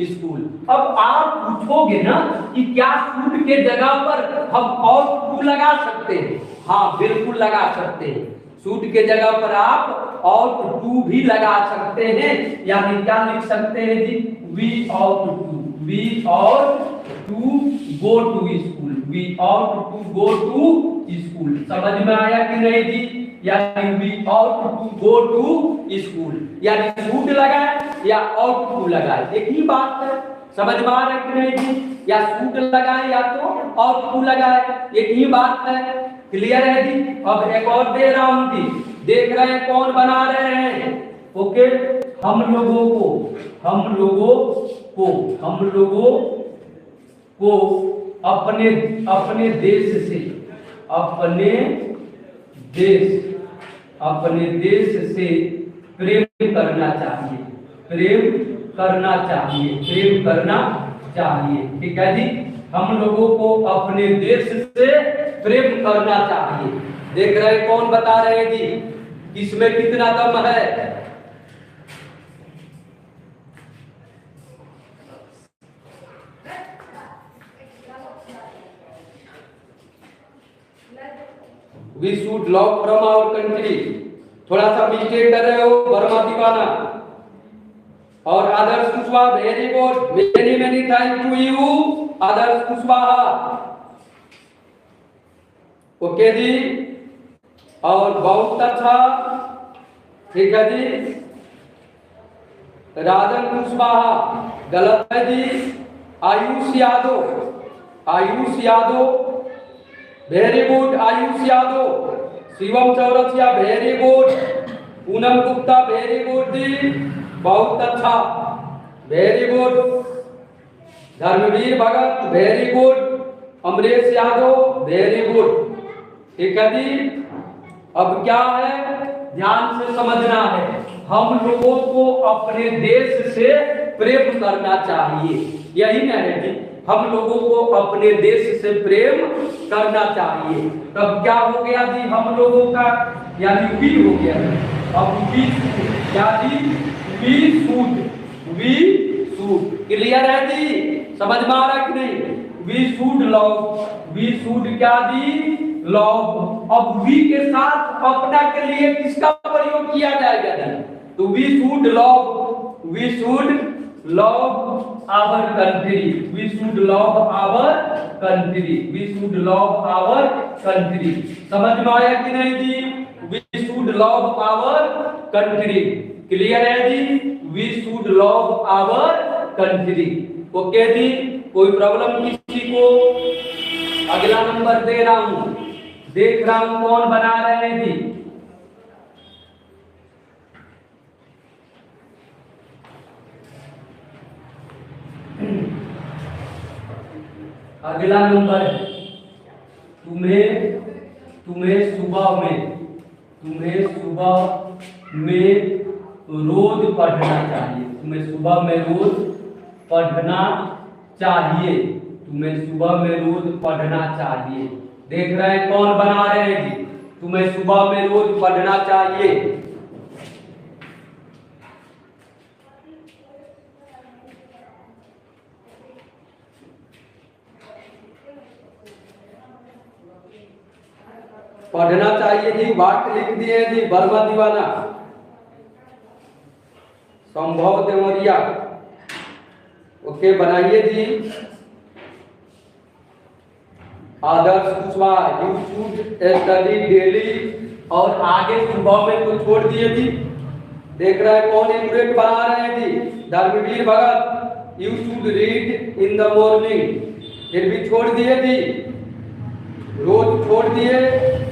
school. अब आप पूछोगे ना कि क्या शुड के जगह पर हम और टू लगा सकते हैं, हाँ बिल्कुल लगा सकते हैं, शुड के जगह पर आप और टू भी लगा सकते हैं। यानी क्या लिख सकते हैं जी, we ought to, we ought to go to school, we ought to go to school. समझ में आया कि नहीं जी, यानी we ought to go to school, यानी शुड लगाए या और टू लगाए, एक ही बात है। समझ में आ रहा है कि नहीं जी, या शुड लगाए या तो और टू लगाए, एक ही बात है। क्लियर है जी। अब एक और दे रहा हूं जी, देख रहे हैं कौन बना रहे हैं, ओके। हम लोगों को अपने देश से, अपने देश से प्रेम करना चाहिए, प्रेम करना चाहिए, प्रेम करना चाहिए। ठीक है जी, हम लोगों को अपने देश से प्रेम करना चाहिए। देख रहे हैं कौन बता रहे हैं जी, इसमें कितना दम है। We should love from our country, थोड़ा सा मिस्टेक कर रहे हो वर्मा दीवाना और Adarsh Kushwaha, very good, very many thank to you Adarsh Kushwaha, okay जी, और बहुत अच्छा, ठीक है जी। राजन कुशवाहा गलत है जी, Ayush Yadav very good, Ayush Yadav, Shivam Chaurasia very good, Poonam Gupta very good जी, बहुत अच्छा, very good, Dharmveer Bhagat very good, Amresh Yadav very good. ठीक है जी। अब क्या है, ध्यान से समझना है, हम लोगों को अपने देश से प्रेम करना चाहिए, यही ना है जी, हम लोगों को अपने देश से प्रेम करना चाहिए। तब क्या हो गया जी, हम लोगों का यानी वी हो गया, अब वी क्या जी, वी शुड, क्लियर है जी, समझ में आ रहा कि नहीं, we should love, we should क्या जी, लव। अब वी के साथ अपना के लिए किसका प्रयोग किया जाएगा जी, तो we should love our country, we should love our country, we should love our country। समझ में आया कि नहीं जी, we should love our country, clear है जी, we should love our country, okay जी। कोई प्रॉब्लम किसी को? अगला नंबर दे रहा हूं, देख रहा हूं कौन बना रहे हैं जी, अगला नंबर है, तुम्हें सुबह में रोज पढ़ना चाहिए, तुम्हें सुबह में रोज पढ़ना चाहिए, तुम्हें सुबह में रोज पढ़ना चाहिए। देख रहे हैं कौन बना रहे हैं जी, तुम्हें सुबह में रोज पढ़ना चाहिए। पढ़ना चाहिए जी, वाक्य लिख दिए जी, वर्मा दीवाना, संभव देवरिया, ओके बनाइए जी। Adarsh Kushwaha, you should study daily, और आगे सुबह में तो छोड़ दिए जी, देख रहे हैं कौन एक्यूरेट बना रहे हैं जी, Dharmveer Bhagat. You should read in the morning, फिर भी छोड़ दिए जी, रोज छोड़ दिए।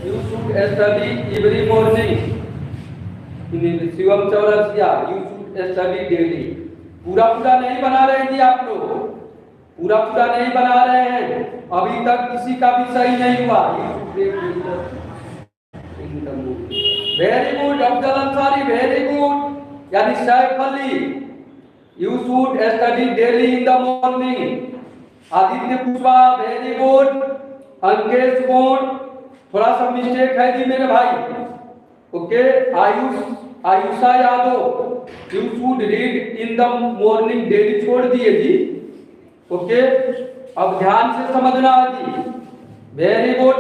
You should study every morning. Shivam Chaurasia, you should study daily. पूरा पूरा नहीं बना रहे हैं जी आप लोग, पूरा पूरा नहीं बना रहे हैं, अभी तक किसी का भी सही नहीं हुआ। Very good Afzal Ansari, very good. यानी Saif Ali, you should study daily in the morning. Aditya Pushpa, very good. Ankesh कौन, थोड़ा सा मिस्टेक है जी मेरे भाई। Okay, Ayusha Yadav, you should read in the morning daily, छोड़ दिए जी। ओके, अब ध्यान से समझना है जी, वेरी गुड।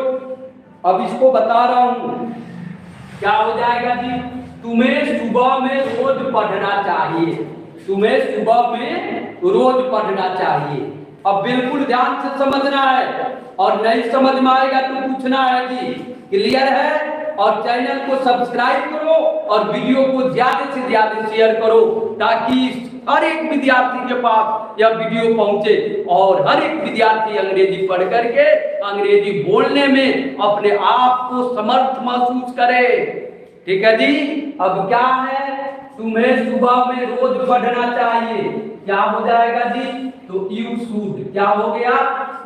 अब इसको बता रहा हूं, क्या हो जाएगा जी, तुम्हें सुबह में रोज पढ़ना चाहिए, तुम्हें सुबह में रोज पढ़ना चाहिए। अब बिल्कुल ध्यान से समझना है, और नहीं समझ में आएगा तो पूछना है जी। क्लियर है? और चैनल को सब्सक्राइब करो और वीडियो को ज्यादा से ज्यादा शेयर करो, ताकि हर एक विद्यार्थी के पास यह वीडियो पहुंचे और हर एक विद्यार्थी अंग्रेजी पढ़ करके अंग्रेजी बोलने में अपने आप को समर्थ महसूस करे। ठीक है जी। अब क्या है, तुम्हें सुबह में रोज पढ़ना चाहिए, क्या हो जाएगा जी, तो यू शुड, क्या हो गया,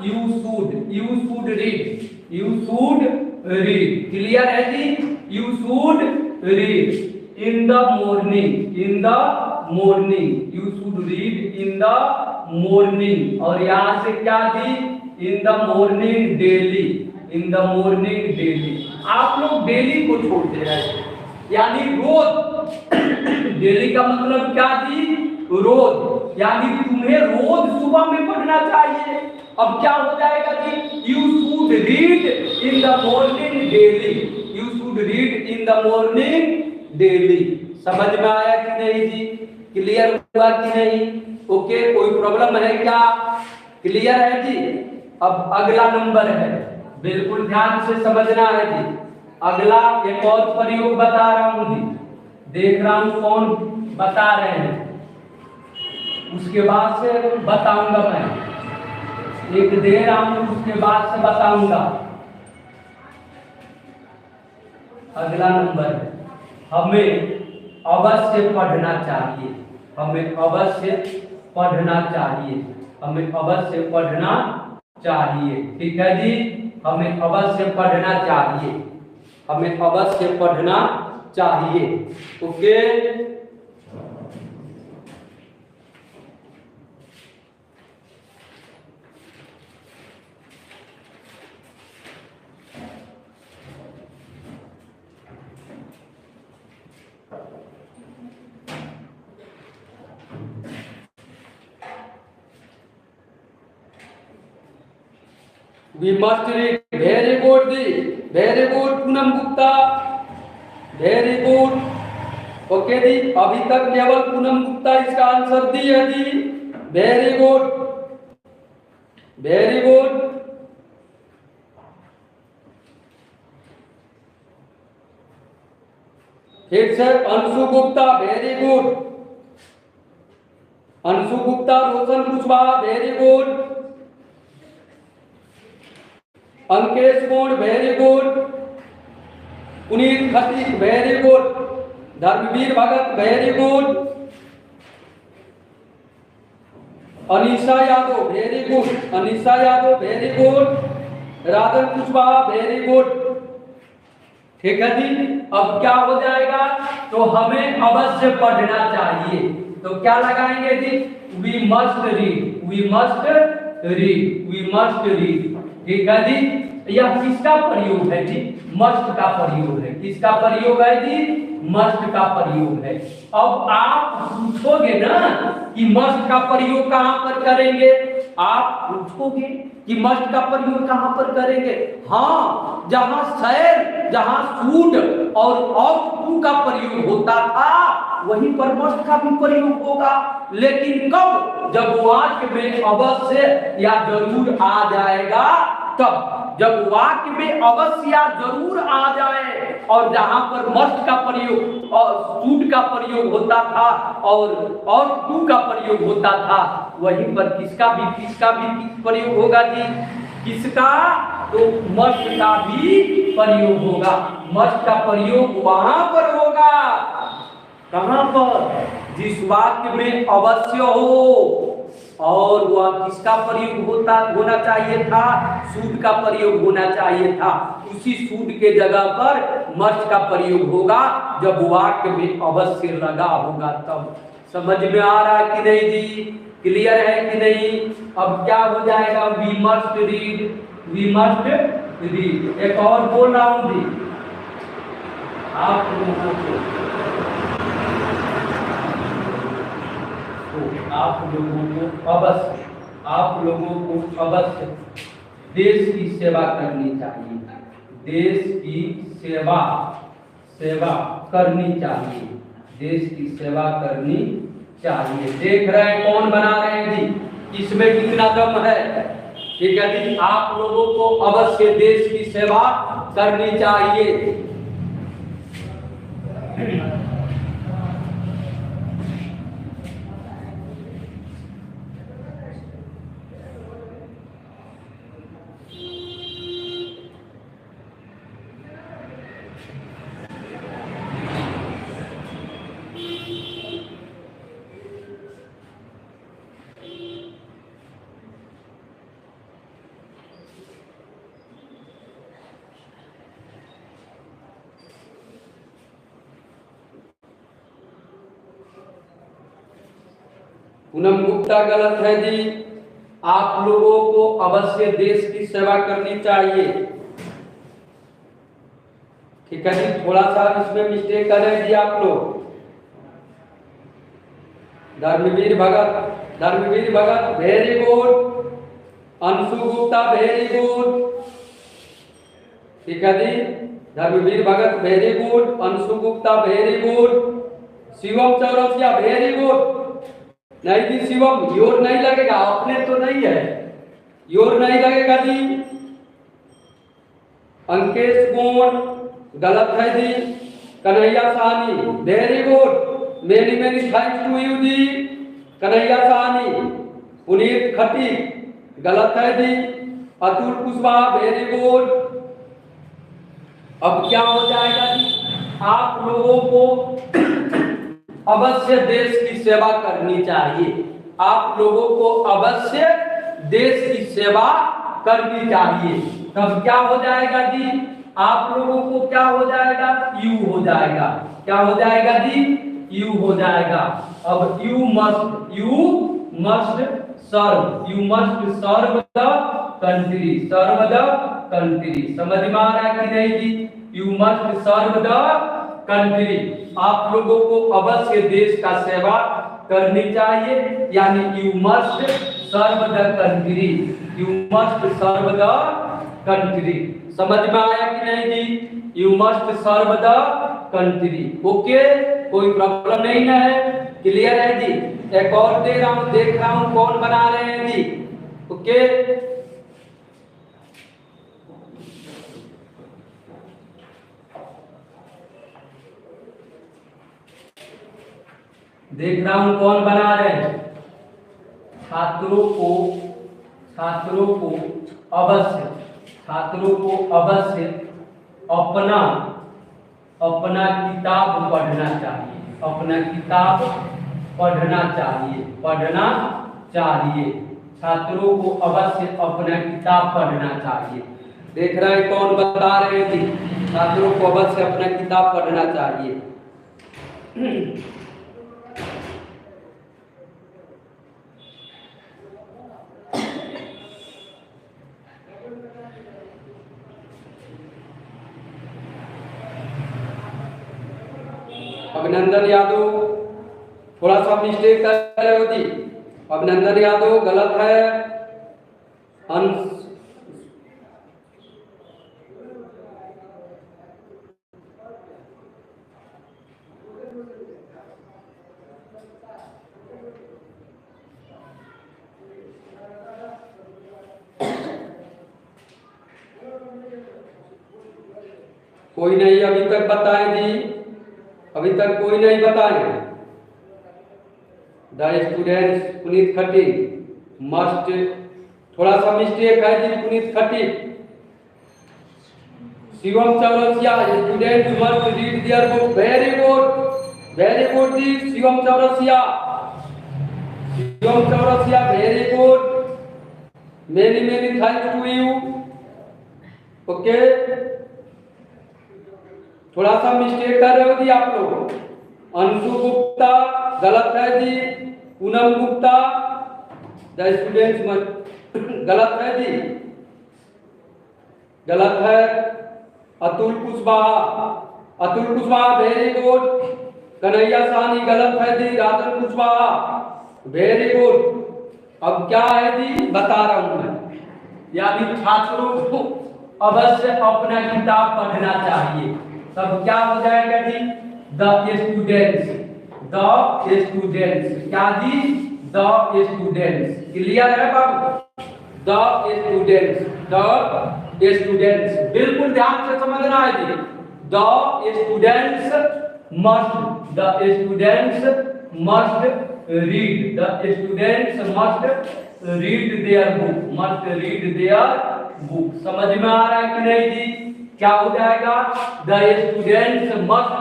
you should read, you should read. Clear है जी, you should read in the morning, in the morning, you should read in the morning. और यहां से क्या जी, in the morning daily, in the morning daily. आप लोग डेली को छोड़ते रहे, यानी रोज। डेली का मतलब क्या जी, रोज, यानी तुम्हें रोज सुबह में पढ़ना चाहिए। अब क्या हो जाएगा जी, you should read in the morning daily, you should read in the morning daily. समझ में आया कि नहीं जी, क्लियर हुआ कि नहीं? ओके, कोई प्रॉब्लम है क्या? क्लियर है जी। अब अगला नंबर है, बिल्कुल ध्यान से समझना है जी। अगला एक और प्रयोग बता रहा हूं जी, देख रहा हूं कौन बता रहे हैं, उसके बाद से बताऊंगा मैं, एक दे रहा हूं उसके बाद से बताऊंगा। अगला नंबर है, हमें अवश्य पढ़ना चाहिए, हमें अवश्य पढ़ना चाहिए, हमें अवश्य पढ़ना चाहिए। ठीक है जी, हमें अवश्य पढ़ना चाहिए, हमें अवश्य पढ़ना चाहिए। Okay, we must read, very good जी, very good Poonam Gupta, very good। Okay जी, अभी तक केवल पूनम गुप्ता इसका आंसर दी है जी, वेरी गुड, वेरी गुड। फिर से Anshu Gupta, very good, Anshu Gupta, Roshan Kushwaha, very good. Ankesh कौन, very good. Puneet Khatik, very good. Dharmveer Bhagat, very good. Anisha Yadav, very good, Anisha Yadav, very good. Rajan Kushwaha, very good. ठीक है जी। अब क्या हो जाएगा, तो हमें अवश्य पढ़ना चाहिए, तो क्या लगाएंगे जी, we must read, we must read, we must read. ठीक है जी। यह किसका प्रयोग है जी, मस्ट का प्रयोग है, किसका प्रयोग है जी, मस्ट का प्रयोग है। अब आप पूछोगे ना कि मस्ट का प्रयोग कहां पर करेंगे, आप पूछोगे कि मस्ट का प्रयोग कहां पर करेंगे। हाँ, जहां शैर, जहां सूट और ऑफ टू का प्रयोग होता था, वहीं पर मस्ट का भी प्रयोग होगा। लेकिन कब, जब वाक्य में अवश्य या जरूर आ जाएगा, तब जब वाक्य में अवश्य या जरूर आ जाए, और जहां पर मस्ट का प्रयोग और शुड का प्रयोग होता था और टू का प्रयोग होता था, वहीं पर किसका भी प्रयोग होगा जी? किसका? तो मस्ट का भी प्रयोग होगा। मस्ट का प्रयोग वहां पर होगा, कहां पर? जिस वाक्य में अवश्य हो, और वह किसका प्रयोग होना चाहिए था? शुड का प्रयोग होना चाहिए था। उसी शुड के जगह पर मस्ट का प्रयोग होगा जब वाक्य में अवश्य लगा होगा तब। समझ में आ रहा है कि नहीं जी? क्लियर है कि नहीं? अब क्या हो जाएगा? We must read, we must read. एक और बोल रहा हूं जी आप लोगों को, आप लोगों को अवश्य देश की सेवा करनी चाहिए। देश की सेवा करनी चाहिए। देश की सेवा करनी चाहिए। देख रहे हैं कौन बना रहे हैं जी? इसमें कितना दम है? ठीक है जी, आप लोगों को अवश्य देश की सेवा करनी चाहिए। पूनम गुप्ता गलत है जी। आप लोगों को अवश्य देश की सेवा करनी चाहिए। ठीक है जी, थोड़ा सा इसमें मिस्टेक कर रहे हैं जी आप लोग। Dharmveer Bhagat very good. Anshu Gupta very good. ठीक है जी, Dharmveer Bhagat very good, Anshu Gupta very good, Shivam Chaurasia very good. नहीं जी शिवम, योर नहीं लगेगा, अपने तो नहीं है, योर नहीं लगेगा जी। अंकेश गोंड गलत है जी। Kanhaiya Sahni very good, many many thanks to you जी। कन्हैया साहनी। पुनीत खटीक गलत है जी। Atul Kushwaha very good. अब क्या हो जाएगा जी? आप लोगों को अवश्य देश की सेवा करनी चाहिए। आप लोगों को अवश्य देश की सेवा करनी चाहिए। तब क्या हो जाएगा जी? आप लोगों को क्या हो जाएगा? यू हो जाएगा। क्या हो जाएगा जी? यू हो जाएगा। अब you must serve the country. Serve the country समझ में आ रहा है कि नहीं जी? You must serve the country. आप लोगों को अवश्य देश का सेवा करनी चाहिए, यानी you must serve the country. You must serve the country. समझ में आया कि नहीं जी? You must serve the country. Okay, कोई प्रॉब्लम नहीं ना है? क्लियर है जी? एक और दे रहा हूं, देख रहा हूं कौन बना रहे हैं जी। ओके, देख रहा हूं कौन बना रहे हैं। छात्रों को अवश्य अपना किताब पढ़ना चाहिए। अपना किताब पढ़ना चाहिए। छात्रों को अवश्य अपना किताब पढ़ना चाहिए। देख रहे हैं कौन बता रहे हैं जी? छात्रों को अवश्य अपना किताब पढ़ना चाहिए। अभिनंदन यादव थोड़ा सा मिस्टेक कर रहे हो जी। अभिनंदन यादव गलत है। कोई नहीं अभी तक बताए जी, अभी तक कोई नहीं बताए। The students Puneet Khatik must, थोड़ा सा मिस्टेक है जी, Puneet Khatik. Shivam Chaurasia student must read their book, very good जी Shivam Chaurasia, Shivam Chaurasia very good, many thanks to you. Okay, थोड़ा सा मिस्टेक कर रहे हो जी आप लोग। अंशु गुप्ता गलत है जी, Poonam Gupta the students must गलत है जी, गलत है। अतुल कुशवाहा वेरी गुड, कन्हैया साहनी गलत है जी, राजन कुशवाहा वेरी गुड। अब क्या है जी बता रहा हूं मैं, यानी छात्रों को अवश्य अपना किताब पढ़ना चाहिए। तब क्या हो जाएगा जी, द स्टूडेंट्स क्या जी, द स्टूडेंट्स। क्लियर है बाबू, द स्टूडेंट्स बिल्कुल ध्यान से समझना है जी। The students must read, the students must read their book, समझ में आ रहा है कि नहीं जी? क्या हो जाएगा, the students must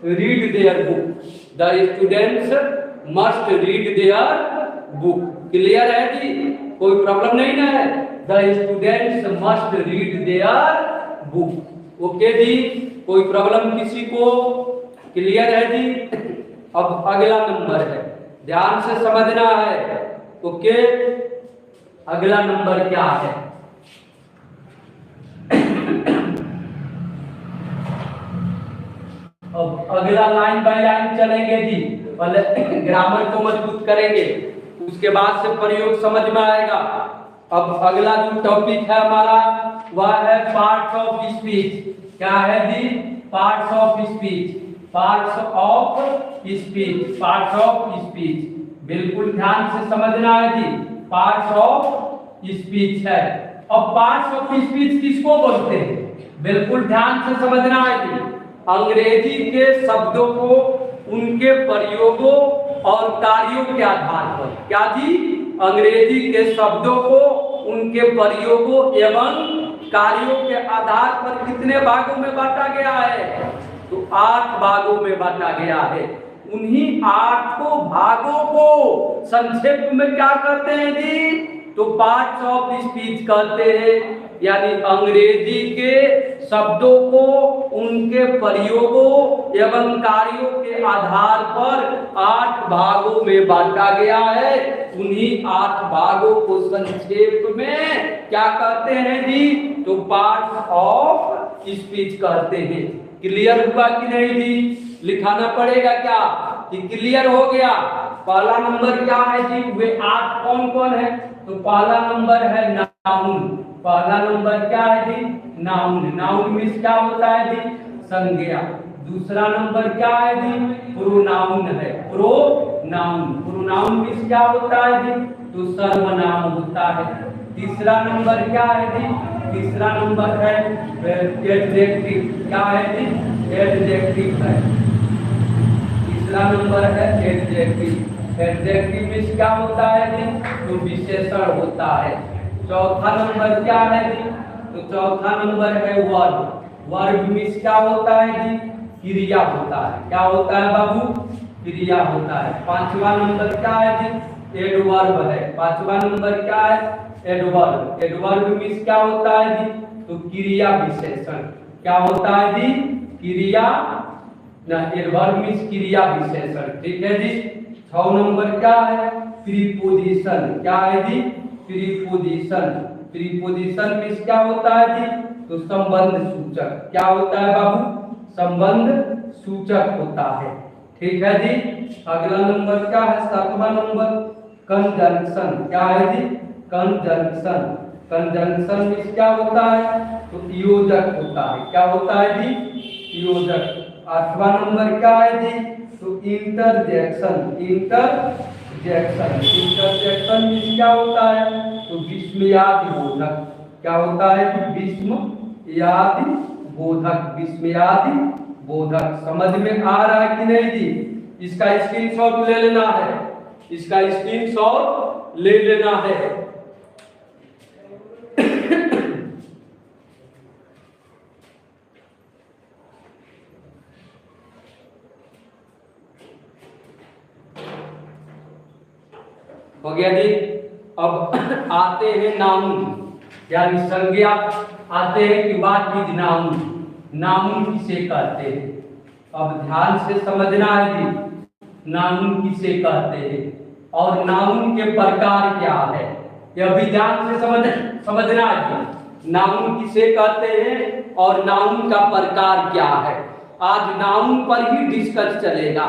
read their book, clear है जी, कोई प्रॉब्लम नहीं ना है। The students must read their book, okay जी, कोई प्रॉब्लम किसी को? क्लियर है जी। अब अगला नंबर है, ध्यान से समझना है। ओके, अगला नंबर क्या है? अब अगला लाइन बाय लाइन चलेंगे जी, पहले ग्रामर को मजबूत करेंगे, उसके बाद से प्रयोग समझ में आएगा। अब अगला जो टॉपिक है हमारा वह है पार्ट्स ऑफ स्पीच। क्या है जी? पार्ट्स ऑफ स्पीच, बिल्कुल ध्यान से समझना है जी। पार्ट्स ऑफ स्पीच है। अब पार्ट्स ऑफ स्पीच किसको बोलते हैं? बिल्कुल ध्यान से समझना है जी। अंग्रेजी के शब्दों को उनके प्रयोगों और कार्यों के आधार पर, क्या जी? अंग्रेजी के शब्दों को उनके प्रयोगों एवं कार्यों के आधार पर कितने भागों में बांटा गया है? तो 8 भागों में बांटा गया है। उन्हीं 8 भागों को संक्षेप में क्या कहते हैं जी? तो पार्ट्स ऑफ स्पीच कहते हैं। यानी अंग्रेजी के शब्दों को उनके प्रयोगों एवं कार्यों के आधार पर 8 भागों में बांटा गया है। उन्हीं 8 भागों को संक्षेप में क्या कहते हैं जी? तो पार्ट्स ऑफ स्पीच कहते हैं। क्लियर हुआ कि नहीं जी? लिखाना पड़ेगा क्या कि क्लियर हो गया? पहला नंबर क्या है जी? वे 8 कौन कौन है? तो पहला नंबर है नाउन। पहला नंबर क्या है जी? नाउन। नाउन मींस क्या होता है जी? संज्ञा। दूसरा नंबर क्या है जी? प्रोनाउन है। प्रोनाउन मींस क्या होता है जी? तो सर्वनाम होता है। तीसरा नंबर क्या है जी? तीसरा नंबर है एडजेक्टिव। क्या है जी? एडजेक्टिव है। तीसरा नंबर है एडजेक्टिव। एडजेक्टिव मींस क्या होता है जी? तो विशेषण होता है। चौथा नंबर क्या है जी? तो चौथा नंबर है वर्ब। वर्ब मींस क्या होता है जी? क्रिया होता है। क्या होता है बाबू? क्रिया होता है। पांचवा नंबर क्या है जी? एडवर्ब है। पांचवा नंबर क्या है? एडवर्ब। एडवर्ब मींस क्या होता है जी? तो क्रिया विशेषण। क्या होता है जी? क्रिया ना, एडवर्ब मींस क्रिया विशेषण। ठीक है जी। 6 नंबर क्या है? प्रीपोजिशन। क्या है जी? प्रीपोजिशन। प्रीपोजिशन मींस क्या होता है जी? तो संबंध सूचक। क्या होता है बाबू? संबंध सूचक होता है। ठीक है जी। अगला नंबर क्या है? 7वां नंबर कंजंक्शन। क्या है जी? कंजंक्शन। कंजंक्शन मींस क्या होता है? तो योजक होता है। क्या होता है जी? योजक। 8वां नंबर क्या है जी? तो इंटरजेक्शन। इंटरजेक्शन। इंटरजेक्शन मींस क्या होता है? तो विस्मयादिबोधक। क्या होता है? विस्मयादिबोधक। बोधक, विस्मयादि बोधक। समझ में आ रहा है कि नहीं जी? इसका स्क्रीनशॉट ले लेना है, इसका स्क्रीनशॉट ले लेना है। हो गया जी। अब आते हैं नाउन, यानी संज्ञा आते हैं कि व्हाट इज नाउन, नाउन किसे कहते हैं। अब ध्यान से समझना है जी, नाउन किसे कहते हैं और नाउन के प्रकार क्या है, यह भी ध्यान से समझना है जी। नाउन किसे कहते हैं और नाउन का प्रकार क्या है, आज नाउन पर ही डिस्कस चलेगा,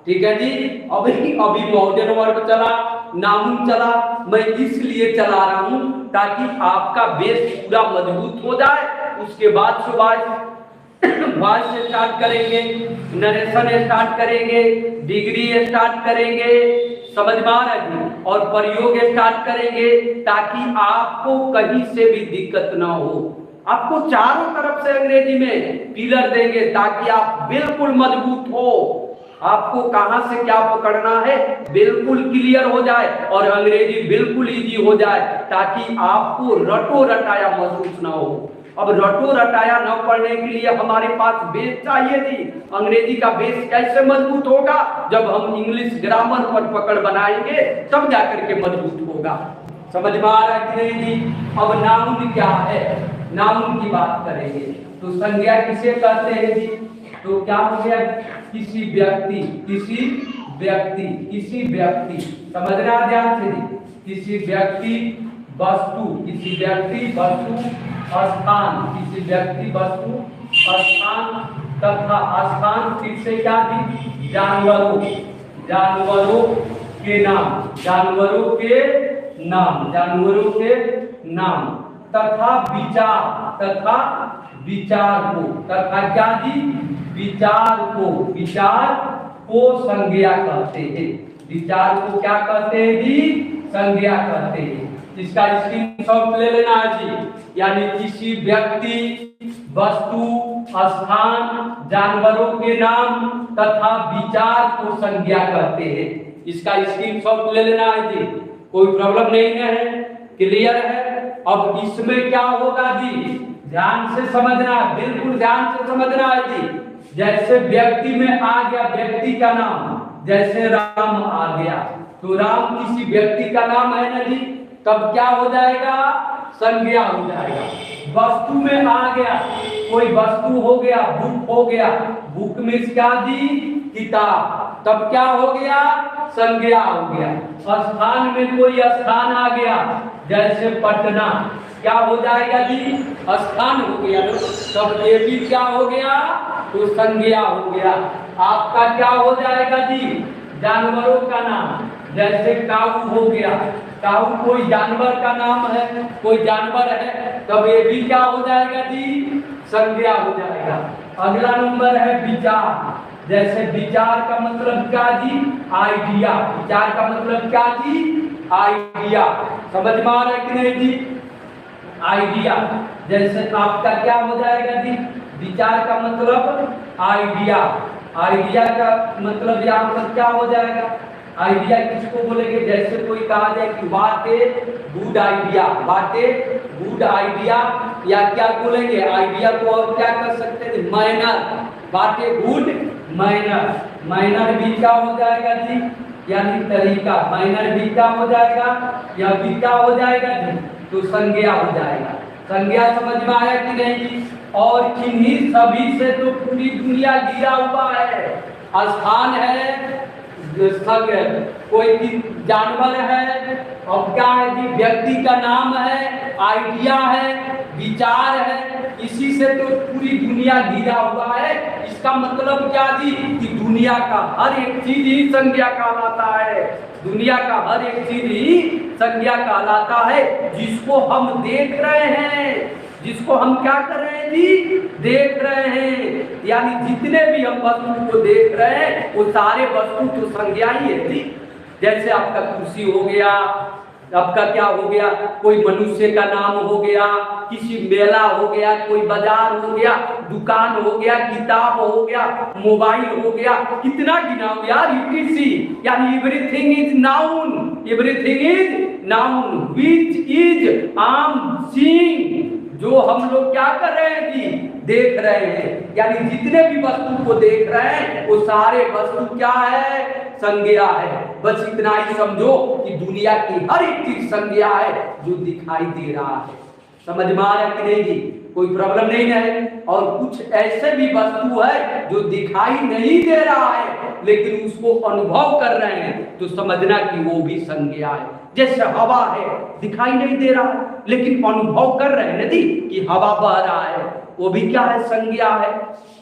ठीक है जी। अभी मॉडर्न वर्ब चला, नाउन चला, मैं इसलिए चला रहा हूं ताकि आपका बेस पूरा मजबूत हो जाए। उसके बाद वॉइस स्टार्ट करेंगे, नरेशन स्टार्ट करेंगे, डिग्री स्टार्ट करेंगे, समझ में आ रहा है, और प्रयोग स्टार्ट करेंगे ताकि आपको कहीं से भी दिक्कत ना हो। आपको चारों तरफ से अंग्रेजी में पिलर देंगे ताकि आप बिल्कुल मजबूत हो, आपको कहां से क्या पकड़ना है बिल्कुल क्लियर हो जाए और अंग्रेजी बिल्कुल इजी हो जाए, ताकि आपको रटो रटाया महसूस ना हो। अब रटो रटाया न पढ़ने के लिए हमारे पास बेस चाहिए थी। अंग्रेजी का बेस कैसे मजबूत होगा, जब हम इंग्लिश ग्रामर पर पकड़ बनाएंगे तब जाकर के मजबूत होगा। समझ में आ रहा है कि नहीं जी? अब नाउन क्या है, नाउन की बात करेंगे तो संज्ञा किसे कहते हैं जी? तो क्या हो गया, किसी व्यक्ति, किसी व्यक्ति, किसी व्यक्ति, समझना ध्यान से जी, किसी व्यक्ति वस्तु, किसी व्यक्ति वस्तु स्थान, किसी व्यक्ति वस्तु स्थान तथा स्थान फिर से क्या दी, जानवरों, जानवरों के नाम, जानवरों के नाम, जानवरों के नाम तथा विचार, तथा विचार को, तथा क्या दी, विचार को, विचार को संज्ञा कहते हैं। विचार को क्या कहते हैं जी? संज्ञा कहते हैं। इसका स्क्रीनशॉट ले लेना है जी, यानी किसी व्यक्ति वस्तु स्थान जानवरों के नाम तथा विचार को संज्ञा कहते हैं। इसका स्क्रीनशॉट ले लेना है जी, कोई प्रॉब्लम नहीं है, क्लियर है। अब इसमें क्या होगा जी, ध्यान से समझना है, बिल्कुल ध्यान से समझना है जी। जैसे व्यक्ति में आ गया व्यक्ति का नाम, जैसे राम आ गया तो राम किसी व्यक्ति का नाम है ना जी, तब क्या हो जाएगा, संज्ञा हो जाएगा। वस्तु में आ गया, कोई वस्तु हो गया, बुक हो गया, बुक में क्या जी, किताब, तब क्या हो गया, संज्ञा हो गया। स्थान में कोई स्थान आ गया, जैसे पटना, क्या हो जाएगा जी, स्थान हो गया, तब ये भी क्या हो गया, तो संज्ञा हो गया। आपका क्या हो जाएगा जी, जानवरों का नाम, जैसे काऊ हो गया, काऊ कोई जानवर का नाम है, कोई जानवर है, तब ये भी क्या हो जाएगा जी, संज्ञा हो जाएगा। अगला नंबर है विचार, जैसे विचार का मतलब क्या जी, आइडिया, विचार का मतलब क्या जी, आइडिया, समझ में आ रहा है कि नहीं जी? आइडिया, जैसे आपका क्या हो जाएगा जी, विचार का मतलब आइडिया, आइडिया का मतलब यहाँ पर क्या हो जाएगा, आइडिया किसको बोलेंगे, जैसे कोई कहा जाए कि what a good idea, what a good idea, या क्या बोलेंगे आइडिया को, और क्या कर सकते हैं, manner, what a good manner, manner भी क्या हो जाएगा जी, यानी तरीका, मैनर भी क्या हो जाएगा, यह भी क्या हो जाएगा जी, तो संज्ञा हो जाएगा। संज्ञा समझ में आया कि नहीं जी? और किन्हीं सभी से तो पूरी दुनिया घिरा हुआ है। स्थान है, कोई जानवर है, और क्या है जी, व्यक्ति का नाम है, आइडिया है, विचार है, इसी से तो पूरी दुनिया घिरा हुआ है। इसका मतलब क्या जी, कि दुनिया का हर एक चीज ही संज्ञा कहलाता है, दुनिया का हर एक चीज ही संज्ञा कहलाता है, जिसको हम देख रहे हैं, जिसको हम क्या कर रहे हैं जी, देख रहे हैं, यानी जितने भी हम वस्तु को देख रहे हैं वो सारे वस्तु तो संज्ञा ही है जी। जैसे आपका कुर्सी हो गया, आपका क्या हो गया, कोई मनुष्य का नाम हो गया, किसी मेला हो गया, कोई बाजार हो गया, दुकान हो गया, किताब हो गया, मोबाइल हो गया, कितना गिनाओ यार, ईटीसी, यानी everything is noun, everything is noun which is आम सीइंग, जो हम लोग क्या कर रहे हैं जी, देख रहे हैं, यानी जितने भी वस्तु को देख रहे हैं वो सारे वस्तु क्या है, संज्ञा है। बस इतना ही समझो कि दुनिया की हर एक चीज संज्ञा है जो दिखाई दे रहा है। समझ में आ रहा है कि नहीं जी, कोई प्रॉब्लम नहीं है। और कुछ ऐसे भी वस्तु है जो दिखाई नहीं दे रहा है लेकिन उसको अनुभव कर रहे हैं, तो समझना कि वो भी संज्ञा है। जैसे हवा है, दिखाई नहीं दे रहा है लेकिन अनुभव कर रहे हैं नदी कि हवा बह रहा है, वो भी क्या है, संज्ञा है।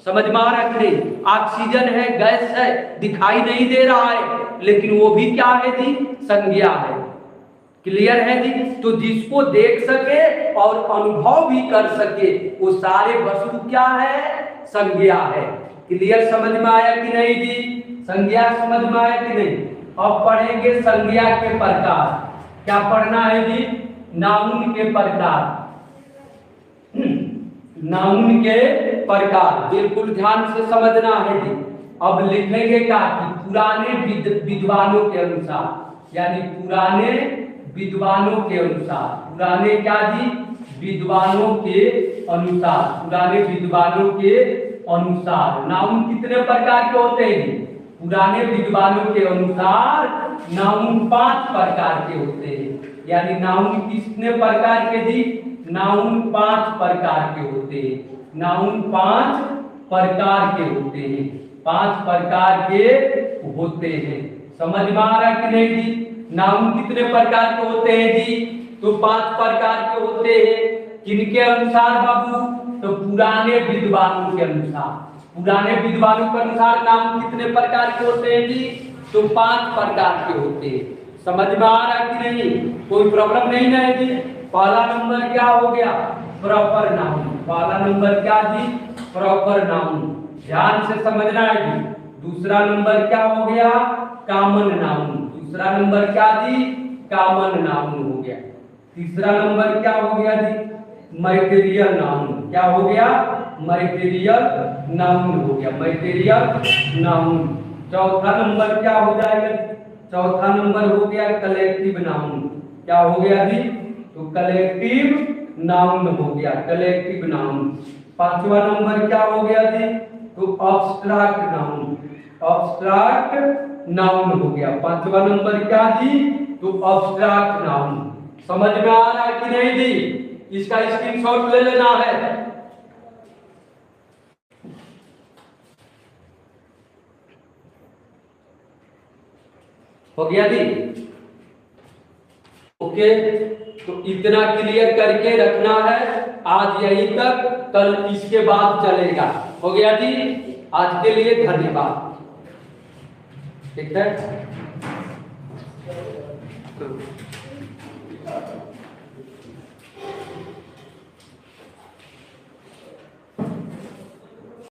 समझ में आ रहा है कि नहीं। ऑक्सीजन है, गैस है, दिखाई नहीं दे रहा है लेकिन वो भी क्या है जी, संज्ञा है। क्लियर है जी। तो जिसको देख सके और अनुभव भी कर सके वो सारे वस्तु क्या है, संज्ञा है। क्लियर, समझ में आया कि नहीं जी, संज्ञा समझ में आया कि नहीं। अब पढ़ेंगे संज्ञा के प्रकार। क्या पढ़ना है जी, नाउन के प्रकार, नाउन के प्रकार, बिल्कुल ध्यान से समझना है जी। अब लिखेंगे क्या कि पुराने विद्वानों के अनुसार, यानी पुराने विद्वानों के अनुसार, पुराने क्या जी, विद्वानों के अनुसार, पुराने विद्वानों के अनुसार नाउन कितने प्रकार के होते हैं। पुराने विद्वानों के अनुसार नाउन 5 प्रकार के होते हैं। यानी नाउन कितने प्रकार के जी, नाउन 5 प्रकार के होते हैं। नाउन 5 प्रकार के होते हैं, 5 प्रकार के होते हैं। समझ में आ रहा है कि नहीं जी। नाउन कितने प्रकार के होते हैं जी, तो 5 प्रकार के होते हैं। किनके अनुसार बाबू, तो पुराने विद्वानों के अनुसार। पुराने विद्वानों के अनुसार नाउन कितने प्रकार के होते हैं जी, तो 5 प्रकार के होते हैं। समझ में आ रहा है कि नहीं, कोई प्रॉब्लम नहीं है जी। पहला नंबर क्या हो गया, प्रॉपर नाउन। पहला नंबर क्या जी, प्रॉपर नाउन, ध्यान से समझना है जी। दूसरा नंबर क्या हो गया, कॉमन नाउन। दूसरा नंबर क्या जी, कॉमन नाउन हो गया। तीसरा नंबर क्या हो गया जी, मैटेरियल नाउन। क्या हो गया, मैटेरियल नाउन हो गया, मैटेरियल नाउन। चौथा नंबर क्या हो जाएगा, चौथा नंबर हो गया कलेक्टिव नाउन। क्या हो गया जी, तो कलेक्टिव नाउन हो गया, कलेक्टिव नाउन। पांचवा नंबर क्या हो गया जी, तो अब्स्ट्रैक्ट नाउन, अब्स्ट्रैक्ट नाउन हो गया। पांचवा नंबर क्या जी, तो अब्स्ट्रैक्ट नाउन। समझ में आ रहा है कि नहीं जी, इसका स्क्रीनशॉट ले लेना है। हो गया जी, ओके। तो इतना क्लियर करके रखना है आज यहीं तक, कल इसके बाद चलेगा। हो गया जी, आज के लिए धन्यवाद। ठीक है।